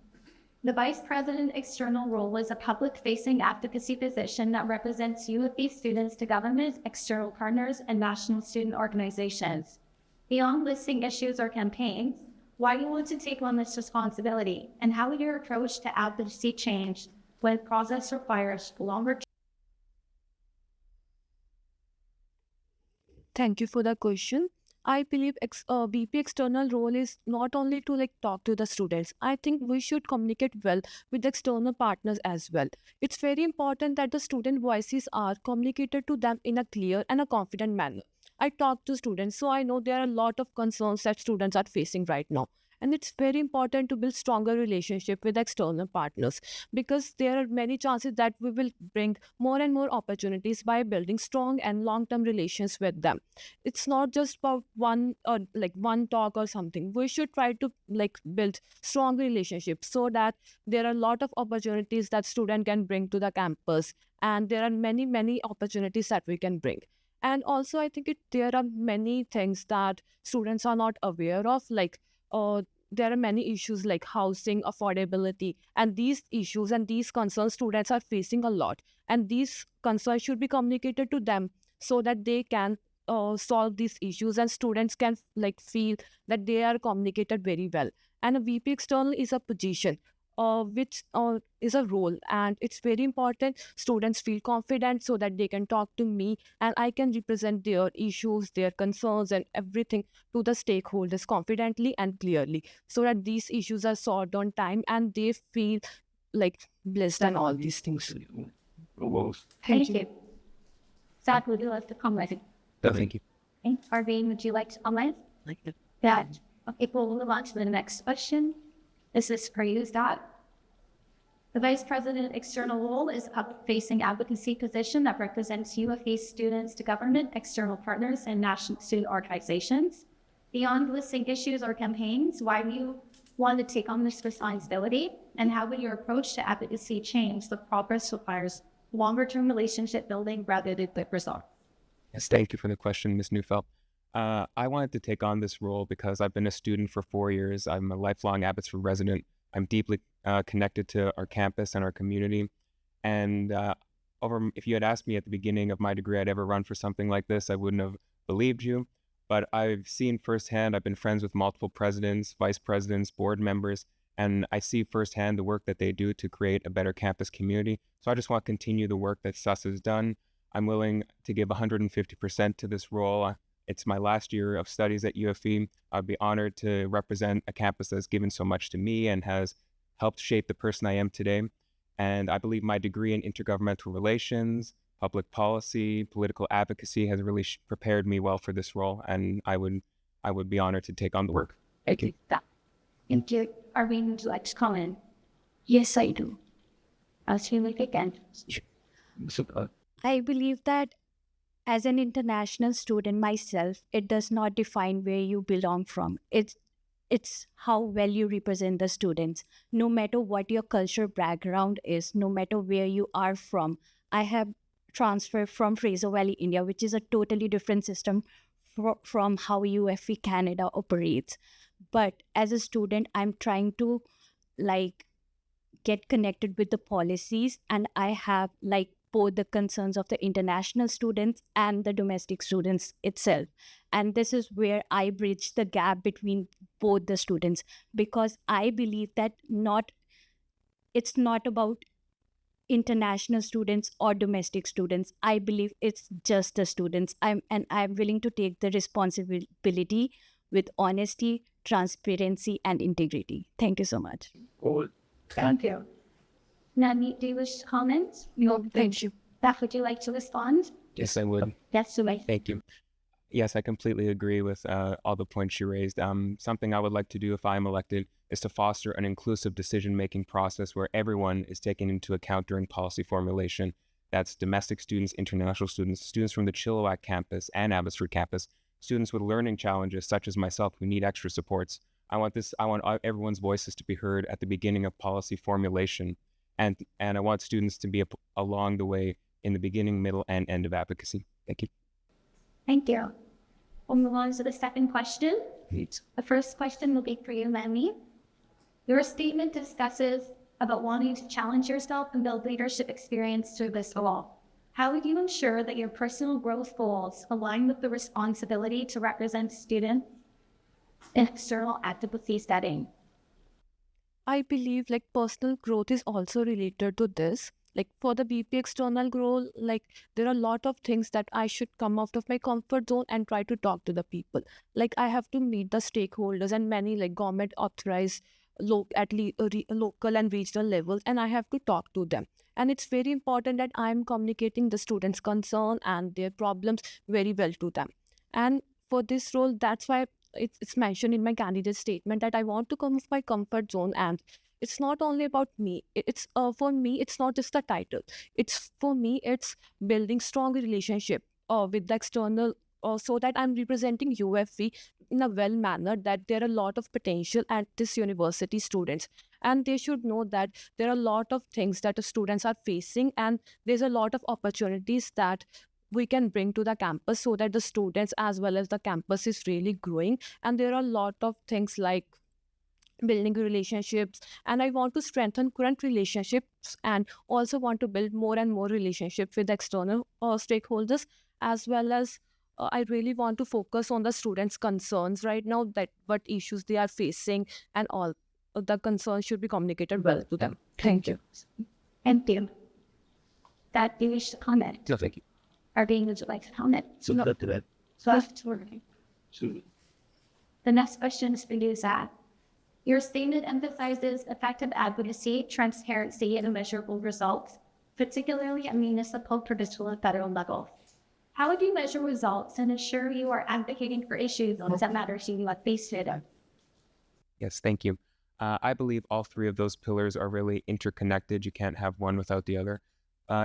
The Vice President External role is a public-facing advocacy position that represents UFE students to government, external partners, and national student organizations. Beyond listing issues or campaigns, why do you want to take on this responsibility, and how will your approach to advocacy change when process requires longer? Thank you for the question. I believe VP external role is not only to like talk to the students. I think we should communicate well with the external partners as well. It's very important that the student voices are communicated to them in a clear and a confident manner. I talk to students, so I know there are a lot of concerns that students are facing right now. And it's very important to build stronger relationship with external partners because there are many chances that we will bring more and more opportunities by building strong and long-term relations with them. It's not just about one or like one talk or something. We should try to like build strong relationships so that there are a lot of opportunities that student can bring to the campus, and there are many opportunities that we can bring. And also, I think there are many things that students are not aware of, like there are many issues like housing, affordability, and these issues and these concerns students are facing a lot. And these concerns should be communicated to them so that they can solve these issues, and students can like feel that they are communicated very well. And a VP external is a position which is a role, and it's very important students feel confident so that they can talk to me and I can represent their issues, their concerns, and everything to the stakeholders confidently and clearly so that these issues are solved on time and they feel like blessed and all these things. Thank you. Zach, would you like to comment? Thank you. Okay. Arvine, would you like to comment? Yeah. Okay, we'll move on to the next question. This is for you, Zach. The Vice President External role is a public-facing advocacy position that represents UFE students to government, external partners, and national student organizations. Beyond listing issues or campaigns, why do you want to take on this responsibility, and how will your approach to advocacy change the progress requires longer-term relationship building rather than quick results? Yes, thank you for the question, Ms. Neufeld. I wanted to take on this role because I've been a student for 4 years. I'm a lifelong Abbotsford resident. I'm deeply connected to our campus and our community. And if you had asked me at the beginning of my degree I'd ever run for something like this, I wouldn't have believed you. But I've seen firsthand, I've been friends with multiple presidents, vice presidents, board members, and I see firsthand the work that they do to create a better campus community. So I just want to continue the work that SUS has done. I'm willing to give 150% to this role. It's my last year of studies at UFE. I'd be honored to represent a campus that's given so much to me and has helped shape the person I am today. And I believe my degree in intergovernmental relations, public policy, political advocacy has really prepared me well for this role. And I would be honored to take on the work. Thank you. Thank you. Arvine, would you like to comment? Yes, I do. I'll see you again. I believe that as an international student myself, it does not define where you belong from. It's how well you represent the students. No matter what your cultural background is, no matter where you are from. I have transferred from Fraser Valley, India, which is a totally different system from how UFE Canada operates. But as a student, I'm trying to like get connected with the policies, and I have like both the concerns of the international students and the domestic students itself. And this is where I bridge the gap between both the students, because I believe that it's not about international students or domestic students. I believe it's just the students. I'm willing to take the responsibility with honesty, transparency, and integrity. Thank you so much. Thank you. Nani, do you wish to comment? No, thank you. Beth, would you like to respond? Yes, I would. Yes, Sumay. Thank you. Yes, I completely agree with all the points you raised. Something I would like to do if I'm elected is to foster an inclusive decision-making process where everyone is taken into account during policy formulation. That's domestic students, international students, students from the Chilliwack campus and Abbotsford campus, students with learning challenges such as myself who need extra supports. I want everyone's voices to be heard at the beginning of policy formulation, and I want students to be along the way in the beginning, middle, and end of advocacy. Thank you. Thank you. We'll move on to the second question. The first question will be for you, Nani. Your statement discusses about wanting to challenge yourself and build leadership experience through this role. How would you ensure that your personal growth goals align with the responsibility to represent students in external advocacy setting? I believe like personal growth is also related to this. Like for the BP external role, like there are a lot of things that I should come out of my comfort zone and try to talk to the people. Like I have to meet the stakeholders and many like government authorized local and regional levels, and I have to talk to them. And it's very important that I'm communicating the students' concern and their problems very well to them. And for this role, that's why it's mentioned in my candidate statement that I want to come off my comfort zone. And it's not only about me. It's for me, it's not just the title. It's for me, it's building strong relationship with the external, so that I'm representing UFV in a well manner, that there are a lot of potential at this university students, and they should know that there are a lot of things that the students are facing, and there's a lot of opportunities that we can bring to the campus so that the students as well as the campus is really growing. And there are a lot of things like building relationships, and I want to strengthen current relationships and also want to build more and more relationships with external stakeholders, as well as I really want to focus on the students' concerns right now, that what issues they are facing, and all the concerns should be communicated well to them. Thank you. Thank you. That you wish to comment? No, thank you. Arvine, would you like to comment? No. The next question is for you, Zach. Your statement emphasizes effective advocacy, transparency, and measurable results, particularly at municipal, provincial, and federal levels. How would you measure results and ensure you are advocating for issues that matter to you at face value? Yes, thank you. I believe all three of those pillars are really interconnected. You can't have one without the other.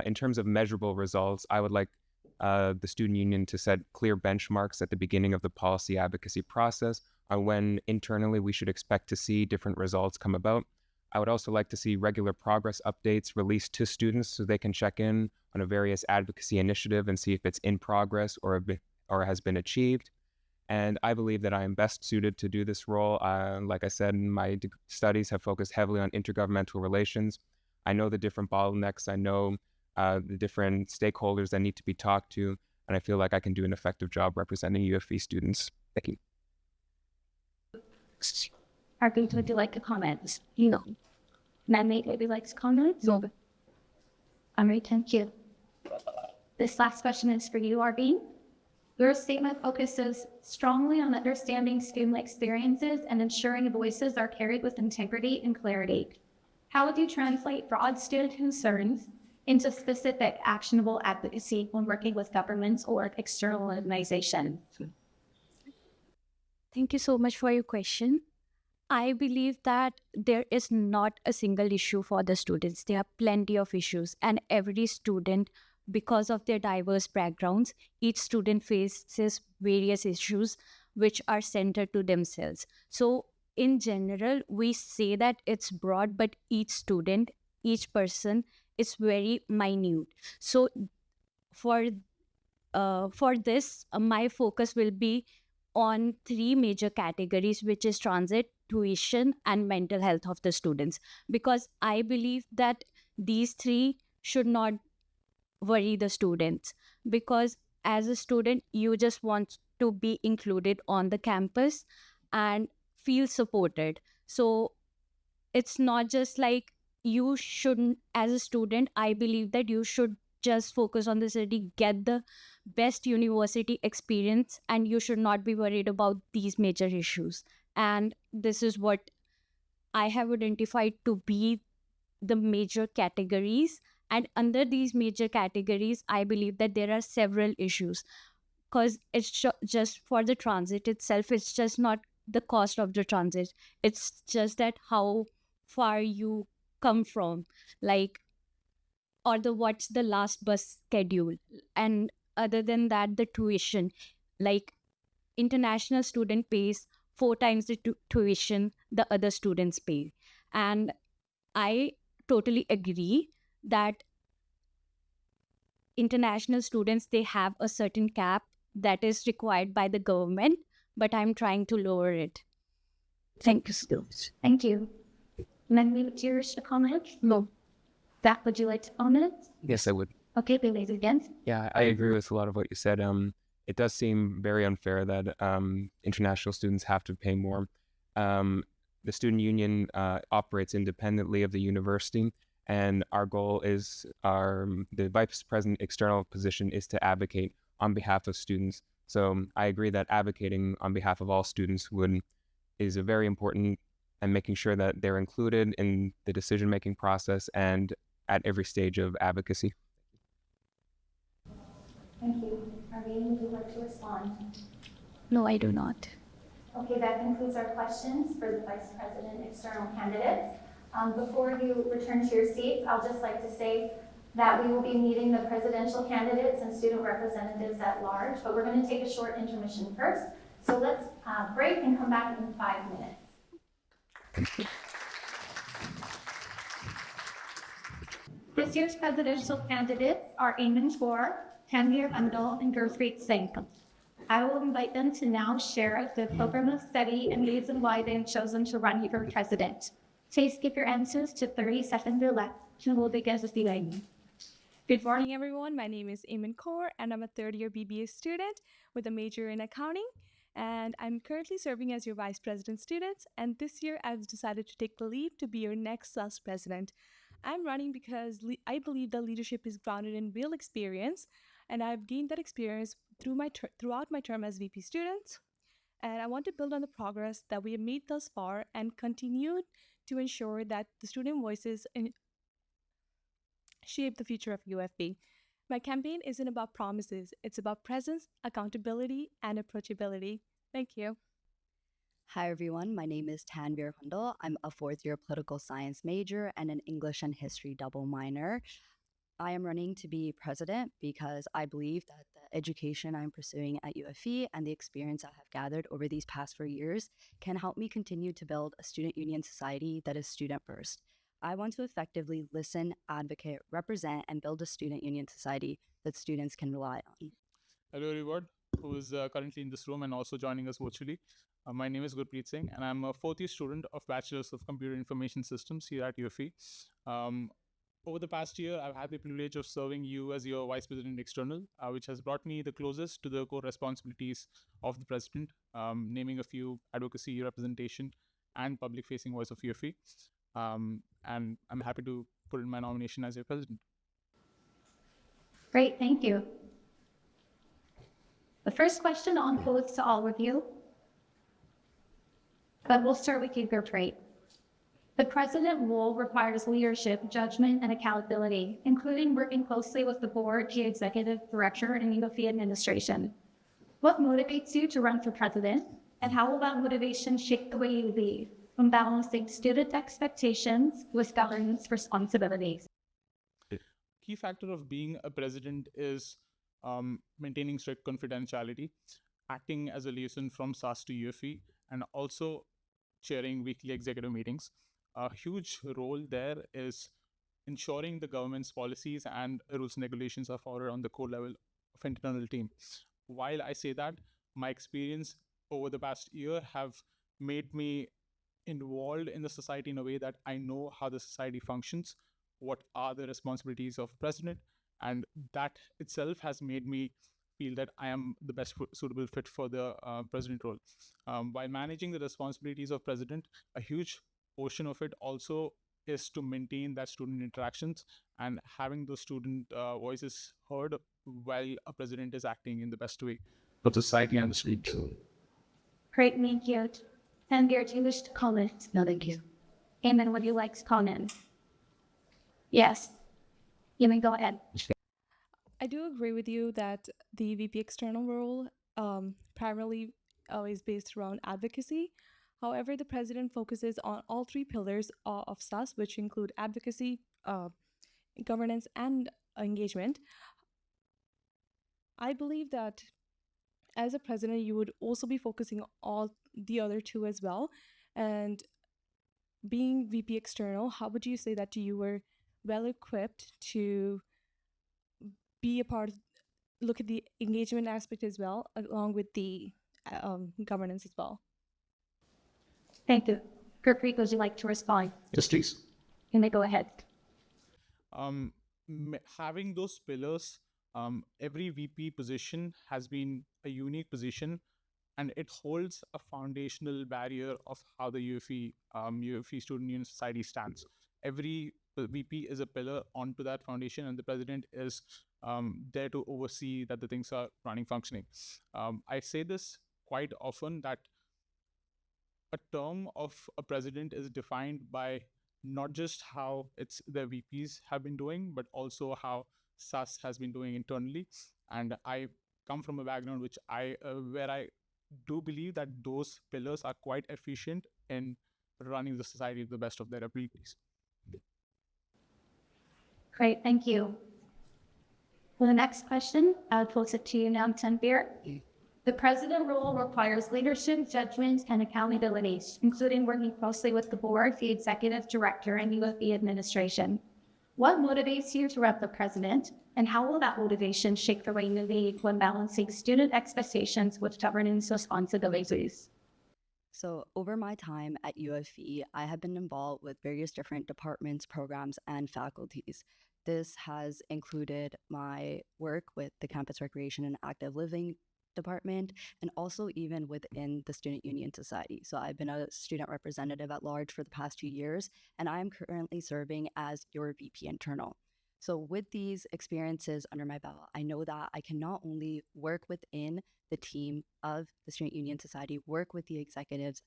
In terms of measurable results, I would like the student union to set clear benchmarks at the beginning of the policy advocacy process on when internally we should expect to see different results come about. I would also like to see regular progress updates released to students so they can check in on a various advocacy initiative and see if it's in progress or has been achieved. And I believe that I am best suited to do this role. Like I said, my studies have focused heavily on intergovernmental relations. I know the different bottlenecks. I know the different stakeholders that need to be talked to, and I feel like I can do an effective job representing UFV students. Thank you. Arvine, would you like to comment? No. Manmate, would you like to comment? No. All right, thank you. This last question is for you, Arvine. Your statement focuses strongly on understanding student experiences and ensuring voices are carried with integrity and clarity. How would you translate broad student concerns into specific actionable advocacy when working with governments or external organizations? Thank you so much for your question. I believe that there is not a single issue for the students. There are plenty of issues, and every student, because of their diverse backgrounds, each student faces various issues which are centered to themselves. So in general, we say that it's broad, but each student, each person is very minute. So for this, my focus will be on three major categories, which is transit, tuition, and mental health of the students, because I believe that these three should not worry the students, because as a student you just want to be included on the campus and feel supported. So it's not just like you shouldn't, as a student I believe that you should just focus on the city, get the best university experience, and you should not be worried about these major issues. And this is what I have identified to be the major categories. And under these major categories, I believe that there are several issues, because it's just for the transit itself, it's just not the cost of the transit. It's just that how far you come from, like, or the what's the last bus schedule. And other than that, the tuition, like international student pays 4 times the tuition the other students pay. And I totally agree that international students, they have a certain cap that is required by the government, but I'm trying to lower it. Thank you so much. Thank you. Manmeet, do you wish to comment? No. Zach, would you like to comment? Yes, I would. Okay, please raise it again. Yeah, I agree with a lot of what you said. It does seem very unfair that international students have to pay more. The student union operates independently of the university, and our goal is the vice president external position is to advocate on behalf of students. So I agree that advocating on behalf of all students is a very important, and making sure that they're included in the decision-making process and at every stage of advocacy. Thank you. Arlene, would you like to respond? No, I do not. Okay, that concludes our questions for the Vice President external candidates. Before you return to your seats, I'll just like to say that we will be meeting the presidential candidates and student representatives at large, but we're going to take a short intermission first. So let's break and come back in 5 minutes. This year's presidential candidates are Eamon Kaur, Tanvir Handal, and Gurpreet Singh. I will invite them to now share the program of study and reason why they have chosen to run for president. Please keep your answers to 30 seconds or less, and we'll begin with the lightning. Good morning, everyone. My name is Eamon Kaur, and I'm a third-year BBA student with a major in accounting. And I'm currently serving as your vice president student. And this year, I've decided to take the lead to be your next vice president. I'm running because I believe that leadership is grounded in real experience, and I've gained that experience throughout my term as VP student. And I want to build on the progress that we have made thus far and continue to ensure that the student voices shape the future of UFB. My campaign isn't about promises. It's about presence, accountability, and approachability. Thank you. Hi, everyone. My name is Tanvir Handal. I'm a fourth-year political science major and an English and history double minor. I am running to be president because I believe that the education I'm pursuing at UFE and the experience I have gathered over these past 4 years can help me continue to build a student union society that is student first. I want to effectively listen, advocate, represent, and build a student union society that students can rely on. Hello, everyone who is currently in this room and also joining us virtually. My name is Gurpreet Singh, and I'm a fourth-year student of Bachelor's of Computer Information Systems here at UFE. Over the past year, I've had the privilege of serving you as your Vice President External, which has brought me the closest to the core responsibilities of the President, naming a few: advocacy, representation, and public-facing voice of UFE. And I'm happy to put in my nomination as your President. Great, thank you. The first question I'll pose to all of you, but we'll start with you, Gurpreet. The president role requires leadership, judgment, and accountability, including working closely with the board, the executive director, and UFE administration. What motivates you to run for president, and how will that motivation shape the way you lead when balancing student expectations with governance responsibilities? Key factor of being a president is maintaining strict confidentiality, acting as a liaison from SAS to UFE, and also chairing weekly executive meetings. A huge role there is ensuring the government's policies and rules and regulations are followed on the core level of internal team. While I say that, my experience over the past year have made me involved in the society in a way that I know how the society functions, what are the responsibilities of president, and that itself has made me feel that I am the best suitable fit for the president role. While managing the responsibilities of president, a huge portion of it also is to maintain that student interactions and having those student voices heard while a president is acting in the best way for society and the students. Great, thank you. Tanvir, do you wish to comment? No, thank you. Eamon, would you like to comment? Yes. You may go ahead. I do agree with you that the VP external role primarily is based around advocacy. However, the president focuses on all three pillars of SAS, which include advocacy, governance, and engagement. I believe that as a president, you would also be focusing on all the other two as well. And being VP external, how would you say that you were well equipped to be a part of, look at the engagement aspect as well, along with the governance as well? Thank you. Gurpreet, would you like to respond? Yes, please. You may go ahead. Having those pillars, every VP position has been a unique position, and it holds a foundational barrier of how the UFE Student Union Society stands. Every VP is a pillar onto that foundation, and the president is there to oversee that the things are running, functioning. I say this quite often that a term of a president is defined by not just how the VPs have been doing, but also how SAS has been doing internally. And I come from a background where I do believe that those pillars are quite efficient in running the society to the best of their abilities. Great, thank you. For the next question, I'll pose it to you now, Tanvir. The president role requires leadership, judgment, and accountability, including working closely with the board, the executive director, and UFE administration. What motivates you to rep the president, and how will that motivation shape the way you lead when balancing student expectations with governance responsibilities? So over my time at UFE, I have been involved with various different departments, programs, and faculties. This has included my work with the Campus Recreation and Active Living department, and also even within the Student Union Society. So I've been a student representative at large for the past 2 years, and I am currently serving as your VP internal. So with these experiences under my belt, I know that I can not only work within the team of the Student Union Society, work with the executives,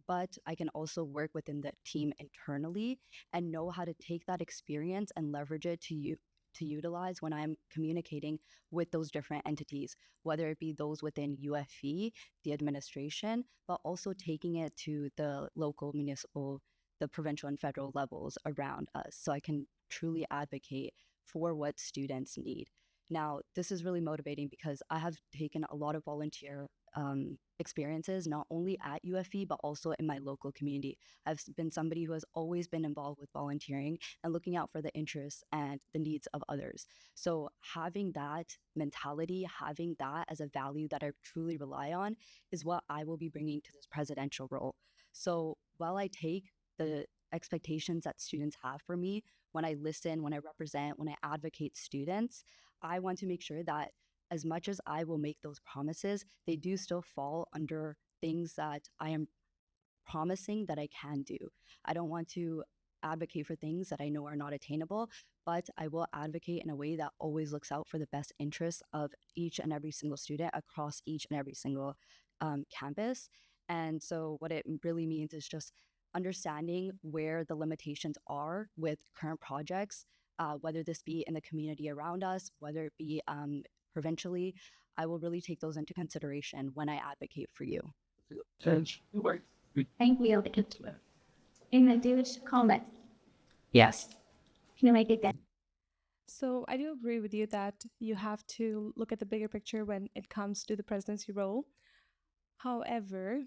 but I can also work within the team internally and know how to take that experience and leverage it to utilize when I'm communicating with those different entities, whether it be those within UFE, the administration, but also taking it to the local, municipal, the provincial and federal levels around us, so I can truly advocate for what students need. Now, this is really motivating because I have taken a lot of volunteer experiences, not only at UFE, but also in my local community. I've been somebody who has always been involved with volunteering and looking out for the interests and the needs of others. So having that mentality, having that as a value that I truly rely on is what I will be bringing to this presidential role. So while I take the expectations that students have for me, when I listen, when I represent, when I advocate students, I want to make sure that as much as I will make those promises, they do still fall under things that I am promising that I can do. I don't want to advocate for things that I know are not attainable, but I will advocate in a way that always looks out for the best interests of each and every single student across each and every single campus. And so what it really means is just understanding where the limitations are with current projects, whether this be in the community around us, whether it be provincially. I will really take those into consideration when I advocate for you. Thank you. In the Jewish comment. Yes. Can you make it then? So I do agree with you that you have to look at the bigger picture when it comes to the presidency role. However,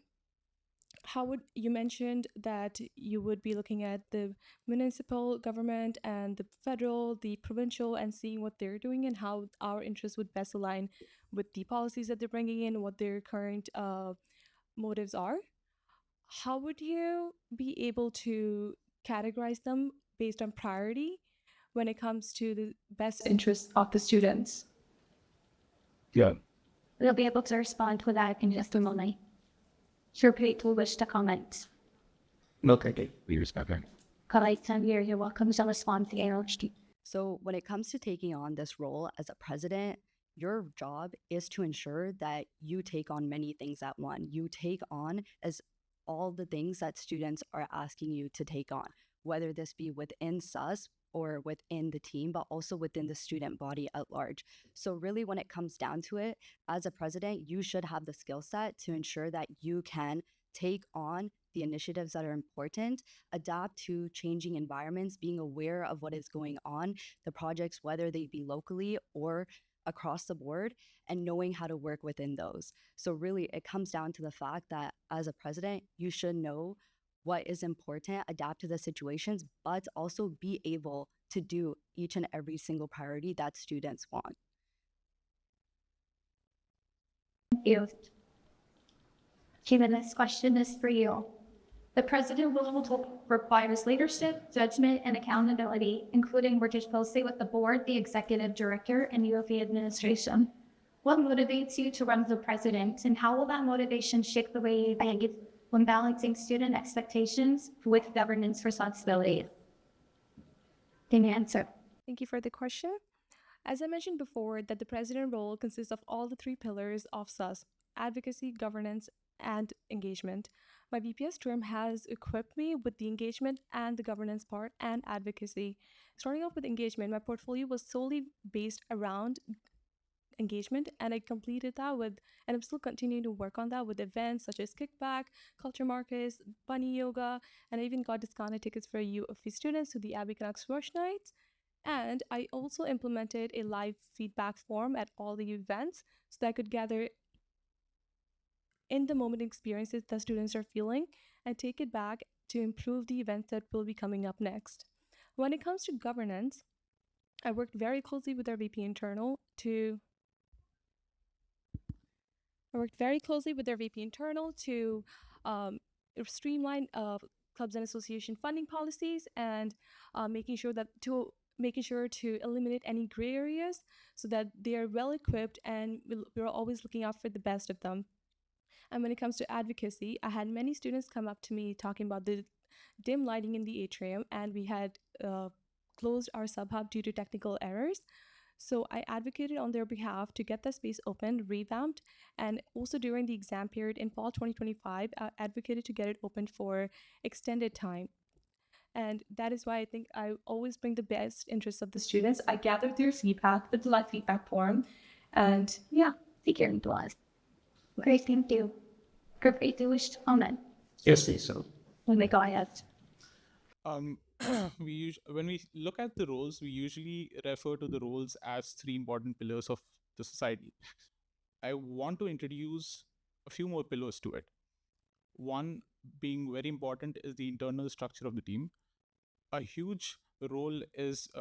you mentioned that you would be looking at the municipal government and the federal, the provincial, and seeing what they're doing and how our interests would best align with the policies that they're bringing in, what their current motives are. How would you be able to categorize them based on priority when it comes to the best Interests of the students. Yeah. We'll be able to respond to that in just a moment. Sure, people wish to comment. Okay. We respect that. Correct, Tanvir, you're welcome to respond to ALHD. So, when it comes to taking on this role as a president, your job is to ensure that you take on many things at once. You take on as all the things that students are asking you to take on, whether this be within SUS or within the team, but also within the student body at large. So really, when it comes down to it, as a president, you should have the skill set to ensure that you can take on the initiatives that are important, adapt to changing environments, being aware of what is going on, the projects, whether they be locally or across the board, and knowing how to work within those. So really, it comes down to the fact that as a president, you should know what is important, adapt to the situations, but also be able to do each and every single priority that students want. Thank you. Okay, the next question is for you. The president requires leadership, judgment, and accountability, including working closely with the board, the executive director, and UFE administration. What motivates you to run for president, and how will that motivation shape the way you behave when balancing student expectations with governance responsibilities? Can you answer? Thank you for the question. As I mentioned before, that the president role consists of all the three pillars of SUS: advocacy, governance, and engagement. My VPS term has equipped me with the engagement and the governance part and advocacy. Starting off with engagement, my portfolio was solely based around engagement, and I completed that with, and I'm still continuing to work on that with events such as Kickback, Culture Markets, Bunny Yoga, and I even got discounted tickets for UFE students to the Abbey Canucks Rush Nights. And I also implemented a live feedback form at all the events so that I could gather in the moment experiences that students are feeling and take it back to improve the events that will be coming up next. When it comes to governance, I worked very closely with our VP internal to streamline clubs and association funding policies and making sure to eliminate any gray areas so that they are well equipped and we're always looking out for the best of them. And when it comes to advocacy, I had many students come up to me talking about the dim lighting in the atrium, and we had closed our sub-hub due to technical errors. So I advocated on their behalf to get the space opened, revamped, and also during the exam period in fall 2025, I advocated to get it open for extended time. And that is why I think I always bring the best interests of the students. I gathered their feedback with the live feedback form, and yeah, take care of us. Great, thank you. Great, do you wish to comment? Yes, please. So, When they go ahead. When we look at the roles, we usually refer to the roles as three important pillars of the society. I want to introduce a few more pillars to it. One being very important is the internal structure of the team. A huge role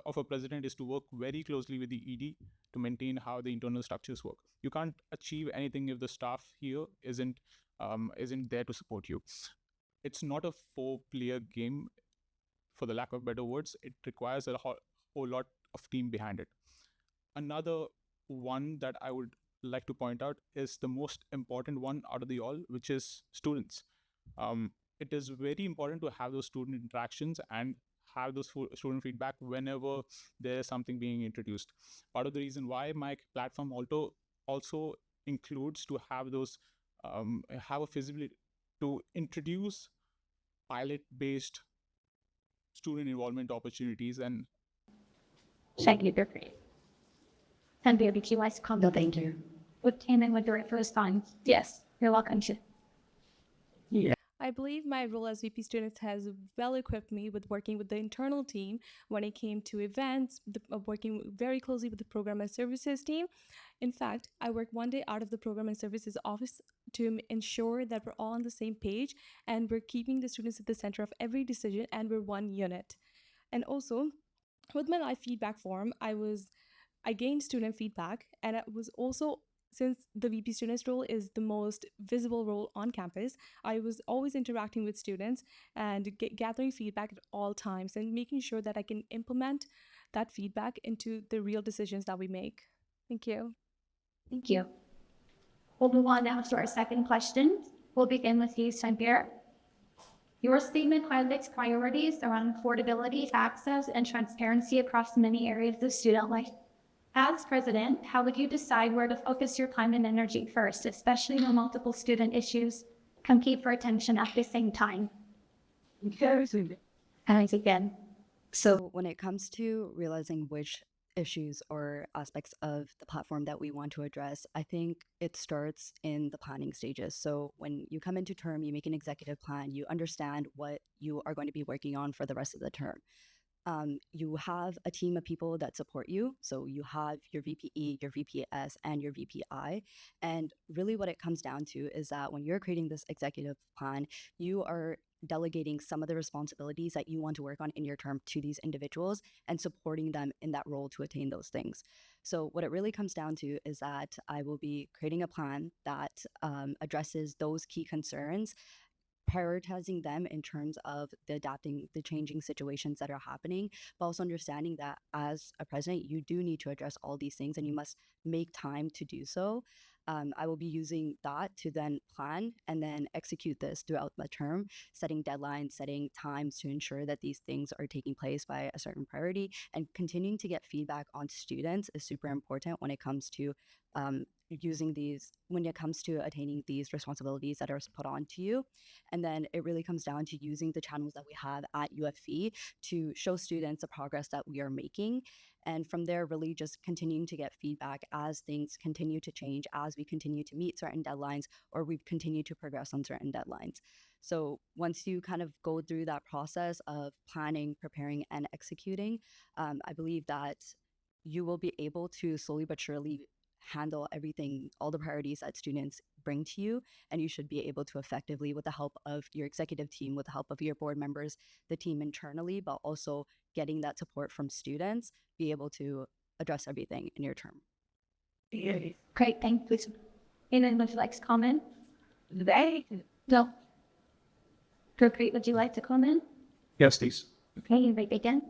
of a president is to work very closely with the ED to maintain how the internal structures work. You can't achieve anything if the staff here isn't there to support you. It's not a four-player game, for the lack of better words. It requires a whole lot of team behind it. Another one that I would like to point out is the most important one out of the all, which is students. It is very important to have those student interactions and have those student feedback whenever there is something being introduced. Part of the reason why my platform also includes to have those have a feasibility to introduce pilot-based student involvement opportunities. And Thank you, great. And baby, do you like to comment? Thank you. Came in with the right first time. Yes, you're welcome to. yeah. I believe my role as VP Students has well equipped me with working with the internal team when it came to events, working very closely with the program and services team. In fact, I worked one day out of the program and services office to ensure that we're all on the same page and we're keeping the students at the center of every decision and we're one unit. And also, with my live feedback form, I gained student feedback, and it was also, since the VP Students role is the most visible role on campus, I was always interacting with students and gathering feedback at all times and making sure that I can implement that feedback into the real decisions that we make. Thank you. Thank you. We'll move on now to our second question. We'll begin with you, Sanbir. Your statement highlights priorities around affordability, access, and transparency across many areas of student life. As president, how would you decide where to focus your time and energy first, especially when multiple student issues compete for attention at the same time? And again. So when it comes to realizing which issues or aspects of the platform that we want to address, I think it starts in the planning stages. So when you come into term, you make an executive plan, you understand what you are going to be working on for the rest of the term. You have a team of people that support you. So you have your VPE, your VPS, and your VPI. And really what it comes down to is that when you're creating this executive plan, you are delegating some of the responsibilities that you want to work on in your term to these individuals and supporting them in that role to attain those things. So what it really comes down to is that I will be creating a plan that addresses those key concerns, prioritizing them in terms of the changing situations that are happening, but also understanding that as a president, you do need to address all these things and you must make time to do so. I will be using that to then plan and then execute this throughout the term, setting deadlines, setting times to ensure that these things are taking place by a certain priority, and continuing to get feedback on students is super important when it comes to when it comes to attaining these responsibilities that are put on to you. And then it really comes down to using the channels that we have at UFE to show students the progress that we are making. And from there, really just continuing to get feedback as things continue to change, as we continue to meet certain deadlines, or we continue to progress on certain deadlines. So once you kind of go through that process of planning, preparing, and executing, I believe that you will be able to slowly but surely handle everything, all the priorities that students bring to you, and you should be able to effectively, with the help of your executive team, with the help of your board members, the team internally, but also getting that support from students, be able to address everything in your term. Great, thank you. Anyone would you like to comment? No. Gurpreet, would you like to comment? Yes, please. Okay, you may begin.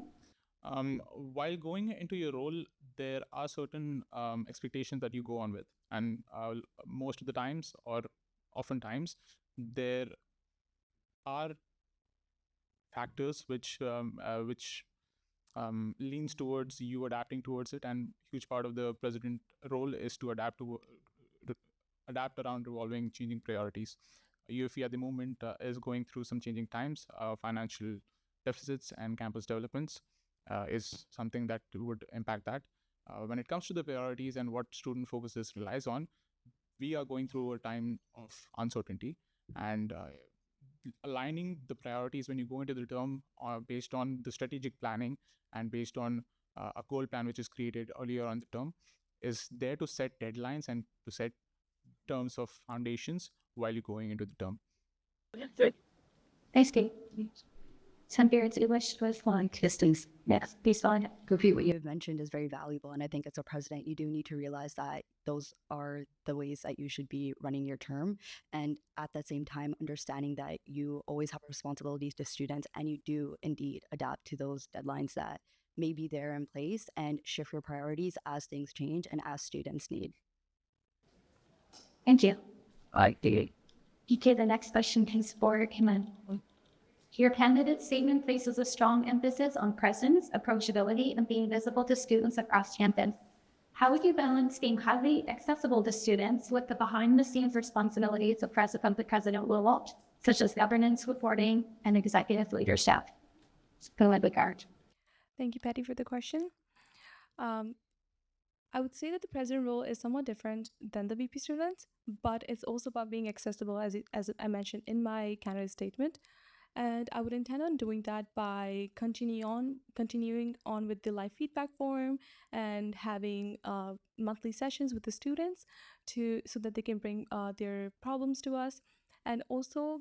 While going into your role, there are certain expectations that you go on with, and most of the times, or oftentimes, there are factors which leans towards you adapting towards it, and huge part of the president role is to adapt around evolving, changing priorities. UFE at the moment is going through some changing times. Financial deficits and campus developments is something that would impact that. When it comes to the priorities and what student focuses relies on, we are going through a time of uncertainty, and aligning the priorities when you go into the term based on the strategic planning and based on a goal plan which is created earlier on the term is there to set deadlines and to set terms of foundations while you're going into the term. Nice to Sanbir, it's English was fun. Distance. Yes, please on. Gurpreet, what you've mentioned is very valuable, and I think as a president, you do need to realize that those are the ways that you should be running your term, and at the same time, understanding that you always have responsibilities to students, and you do indeed adapt to those deadlines that may be there in place, and shift your priorities as things change and as students need. Thank you. Okay, the next question is for Himan. Your candidate statement places a strong emphasis on presence, approachability, and being visible to students across campus. How would you balance being highly accessible to students with the behind-the-scenes responsibilities of the president will want, such as governance, reporting, and executive leadership? Regard. Thank you, Patty, for the question. I would say that the president role is somewhat different than the VP students, but it's also about being accessible, as I mentioned in my candidate statement. And I would intend on doing that by continuing on with the live feedback forum and having monthly sessions with the students so that they can bring their problems to us. And also,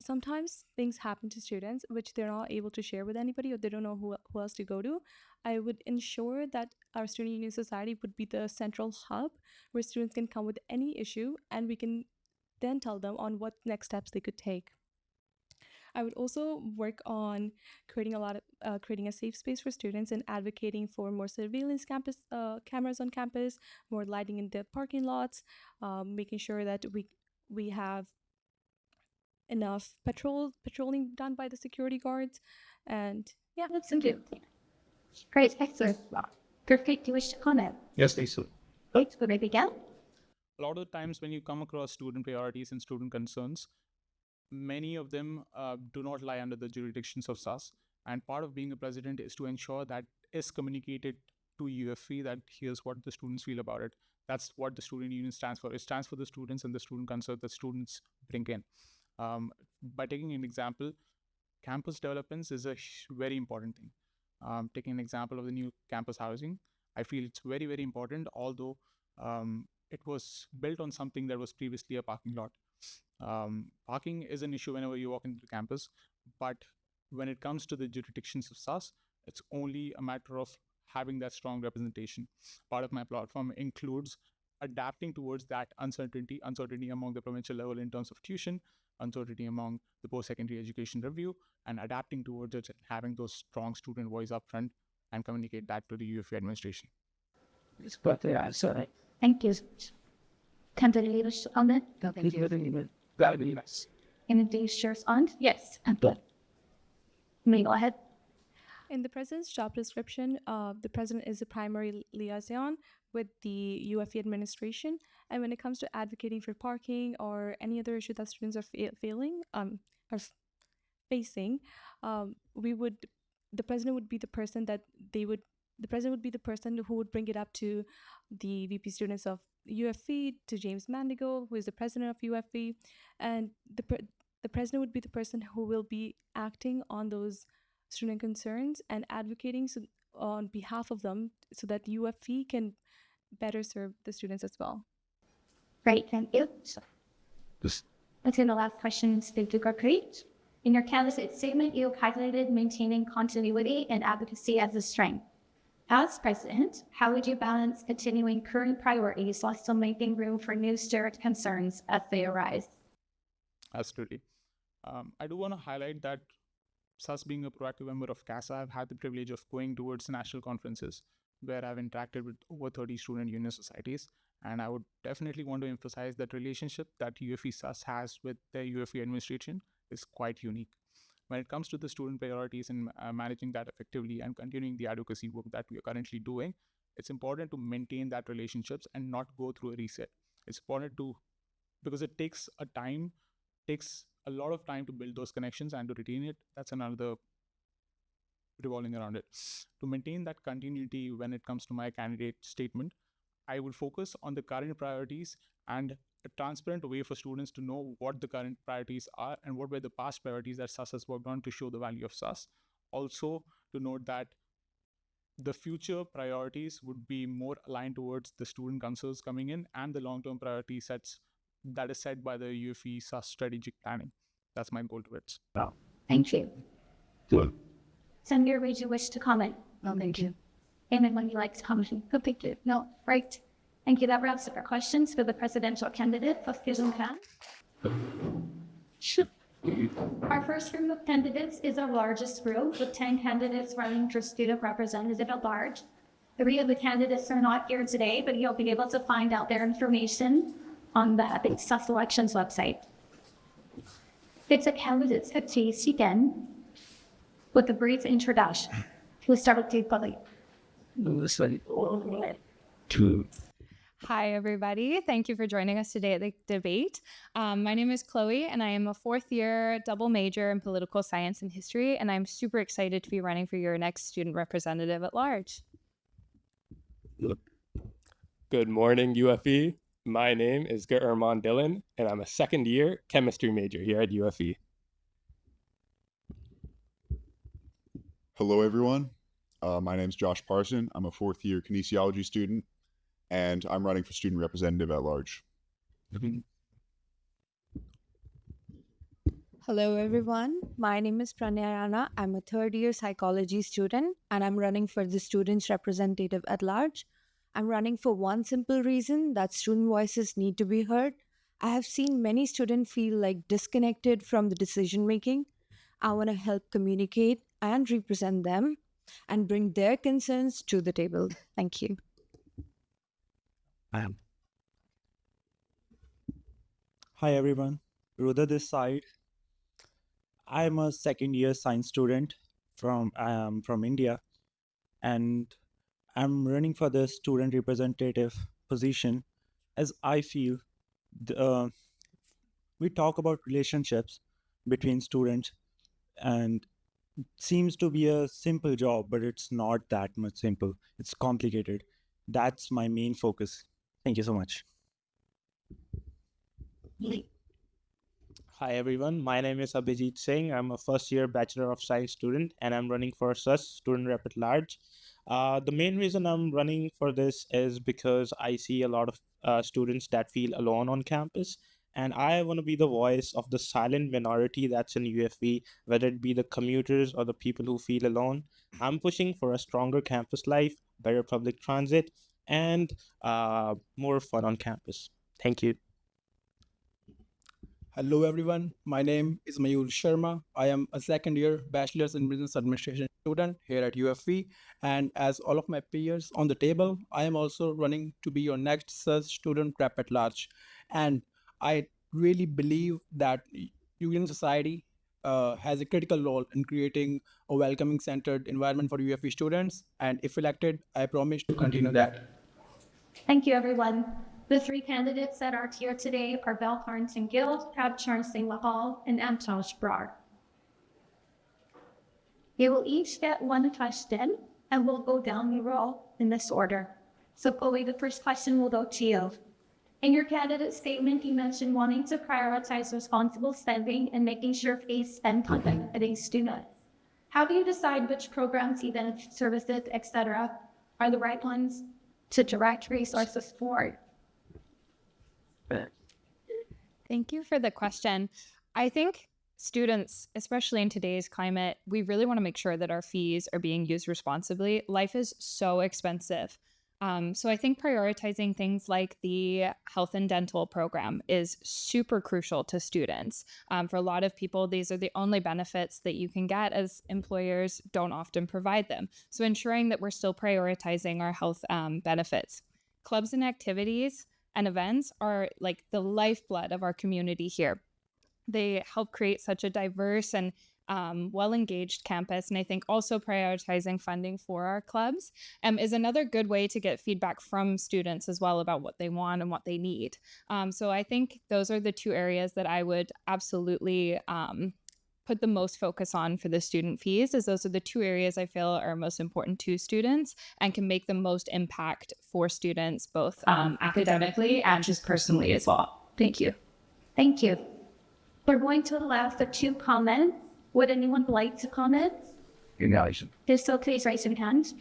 sometimes things happen to students which they're not able to share with anybody, or they don't know who else to go to. I would ensure that our Student Union Society would be the central hub where students can come with any issue, and we can then tell them on what next steps they could take. I would also work on creating a safe space for students and advocating for more surveillance cameras on campus, more lighting in the parking lots, making sure that we have enough patrolling done by the security guards, and yeah, That's good. Great, excellent. Perfect. Do you wish to comment? Yes, please. Great. Would I begin? A lot of the times when you come across student priorities and student concerns, many of them do not lie under the jurisdictions of SAS. And part of being a president is to ensure that is communicated to UFE that here's what the students feel about it. That's what the student union stands for. It stands for the students and the student concern that students bring in. By taking an example, campus developments is a very important thing. Taking an example of the new campus housing, I feel it's very, very important, although it was built on something that was previously a parking lot. Parking is an issue whenever you walk into the campus, but when it comes to the jurisdictions of SAS, it's only a matter of having that strong representation. Part of my platform includes adapting towards that uncertainty among the provincial level in terms of tuition, uncertainty among the post-secondary education review, and adapting towards it and having those strong student voice up front and communicate that to the UFE administration. Thank you. Candidate leadership on that? Thank you. Anything shares on? Yes. Good. May go ahead. In the president's job description, the president is the primary liaison with the UFE administration. And when it comes to advocating for parking or any other issue that students are facing, the president would be the person who would bring it up to the VP students of UFE, to James Mandigo, who is the president of UFE, and the president would be the person who will be acting on those student concerns and advocating on behalf of them so that UFE can better serve the students as well. Great, thank you. Let's the last question, Speaker Gurpreet. In your candidate statement, you highlighted maintaining continuity and advocacy as a strength. As president, how would you balance continuing current priorities while still making room for new student concerns as they arise? Absolutely. I do want to highlight that SAS being a proactive member of CASA, I've had the privilege of going towards national conferences where I've interacted with over 30 student union societies. And I would definitely want to emphasize that relationship that UFE SAS has with the UFE administration is quite unique. When it comes to the student priorities and managing that effectively and continuing the advocacy work that we are currently doing, it's important to maintain that relationships and not go through a reset. It's important because it takes a lot of time to build those connections and to retain it. That's another revolving around it. To maintain that continuity when it comes to my candidate statement, I would focus on the current priorities and a transparent way for students to know what the current priorities are and what were the past priorities that SAS has worked on to show the value of SAS. Also, to note that the future priorities would be more aligned towards the student concerns coming in and the long-term priority sets that is set by the UFE SAS strategic planning. That's my goal towards. Wow. Thank you. Good. Senator, would you wish to comment? No, thank you. Anyone you'd like to comment? No, thank you. No, right. Thank you. That wraps up our questions for the presidential candidate for Fusion Khan. Our first group of candidates is our largest group, with 10 candidates running for student representative at large. 3 of the candidates are not here today, but you'll be able to find out their information on the SAS Elections website. It's a candidate's speech again with a brief introduction. We'll start with Dave Bulley. Hi, everybody. Thank you for joining us today at the debate. My name is Chloe, and I am a 4th-year double major in political science and history, and I'm super excited to be running for your next student representative at large. Good morning, UFE. My name is Gurman Dillon, and I'm a 2nd-year chemistry major here at UFE. Hello, everyone. My name is Josh Parson. I'm a 4th-year kinesiology student, and I'm running for student representative at large. Hello, everyone. My name is Pranaya Rana. I'm a 3rd-year psychology student, and I'm running for the students representative at large. I'm running for one simple reason, that student voices need to be heard. I have seen many students feel like disconnected from the decision making. I want to help communicate and represent them and bring their concerns to the table. Thank you. Hi everyone, Rudra this side. I'm a second year science student from India, and I'm running for the student representative position as I feel we talk about relationships between students, and seems to be a simple job, but it's not that much simple. It's complicated. That's my main focus. Thank you so much. Hi everyone, my name is Abhijit Singh. I'm a first year Bachelor of Science student and I'm running for SUS Student Rep at Large. The main reason I'm running for this is because I see a lot of students that feel alone on campus, and I want to be the voice of the silent minority that's in UFV, whether it be the commuters or the people who feel alone. I'm pushing for a stronger campus life, better public transit, and more fun on campus. Thank you. Hello everyone, my name is Mayur Sharma. I am a second year Bachelor's in Business Administration student here at UFV, and as all of my peers on the table, I am also running to be your next SUS Student Rep at Large. And I really believe that Union Society has a critical role in creating a welcoming centered environment for UFV students, and if elected, I promise to continue that. Thank you, everyone. The three candidates that are here today are Belle Harrington Guild, Prabchar Singh Lahal, and Amtosh Brar. They will each get one question, and we'll go down the row in this order. So, Chloe, the first question will go to you. In your candidate statement, you mentioned wanting to prioritize responsible spending and making sure fees spent on benefiting students. How do you decide which programs, events, services, etc., are the right ones to direct resources for? Thank you for the question. I think students, especially in today's climate, we really want to make sure that our fees are being used responsibly. Life is so expensive. So I think prioritizing things like the health and dental program is super crucial to students. For a lot of people, these are the only benefits that you can get, as employers don't often provide them. So ensuring that we're still prioritizing our health benefits. Clubs and activities and events are like the lifeblood of our community here. They help create such a diverse and well-engaged campus. And I think also prioritizing funding for our clubs is another good way to get feedback from students as well about what they want and what they need. So I think those are the two areas that I would absolutely put the most focus on for the student fees, as those are the two areas I feel are most important to students and can make the most impact for students, both academically and just personally as well. Thank you. Thank you. We're going to allow for 2 comments. Would anyone like to comment? If so, please raise your hand.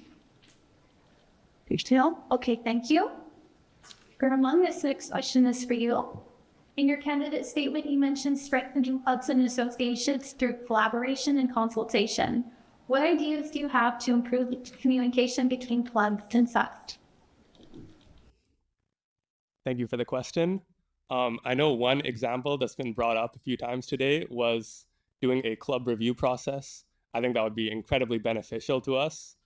Still? Okay, thank you. Gurman, this next question is for you. In your candidate statement, you mentioned strengthening clubs and associations through collaboration and consultation. What ideas do you have to improve the communication between clubs and SUS? Thank you for the question. I know one example that's been brought up a few times today was doing a club review process. I think that would be incredibly beneficial to us.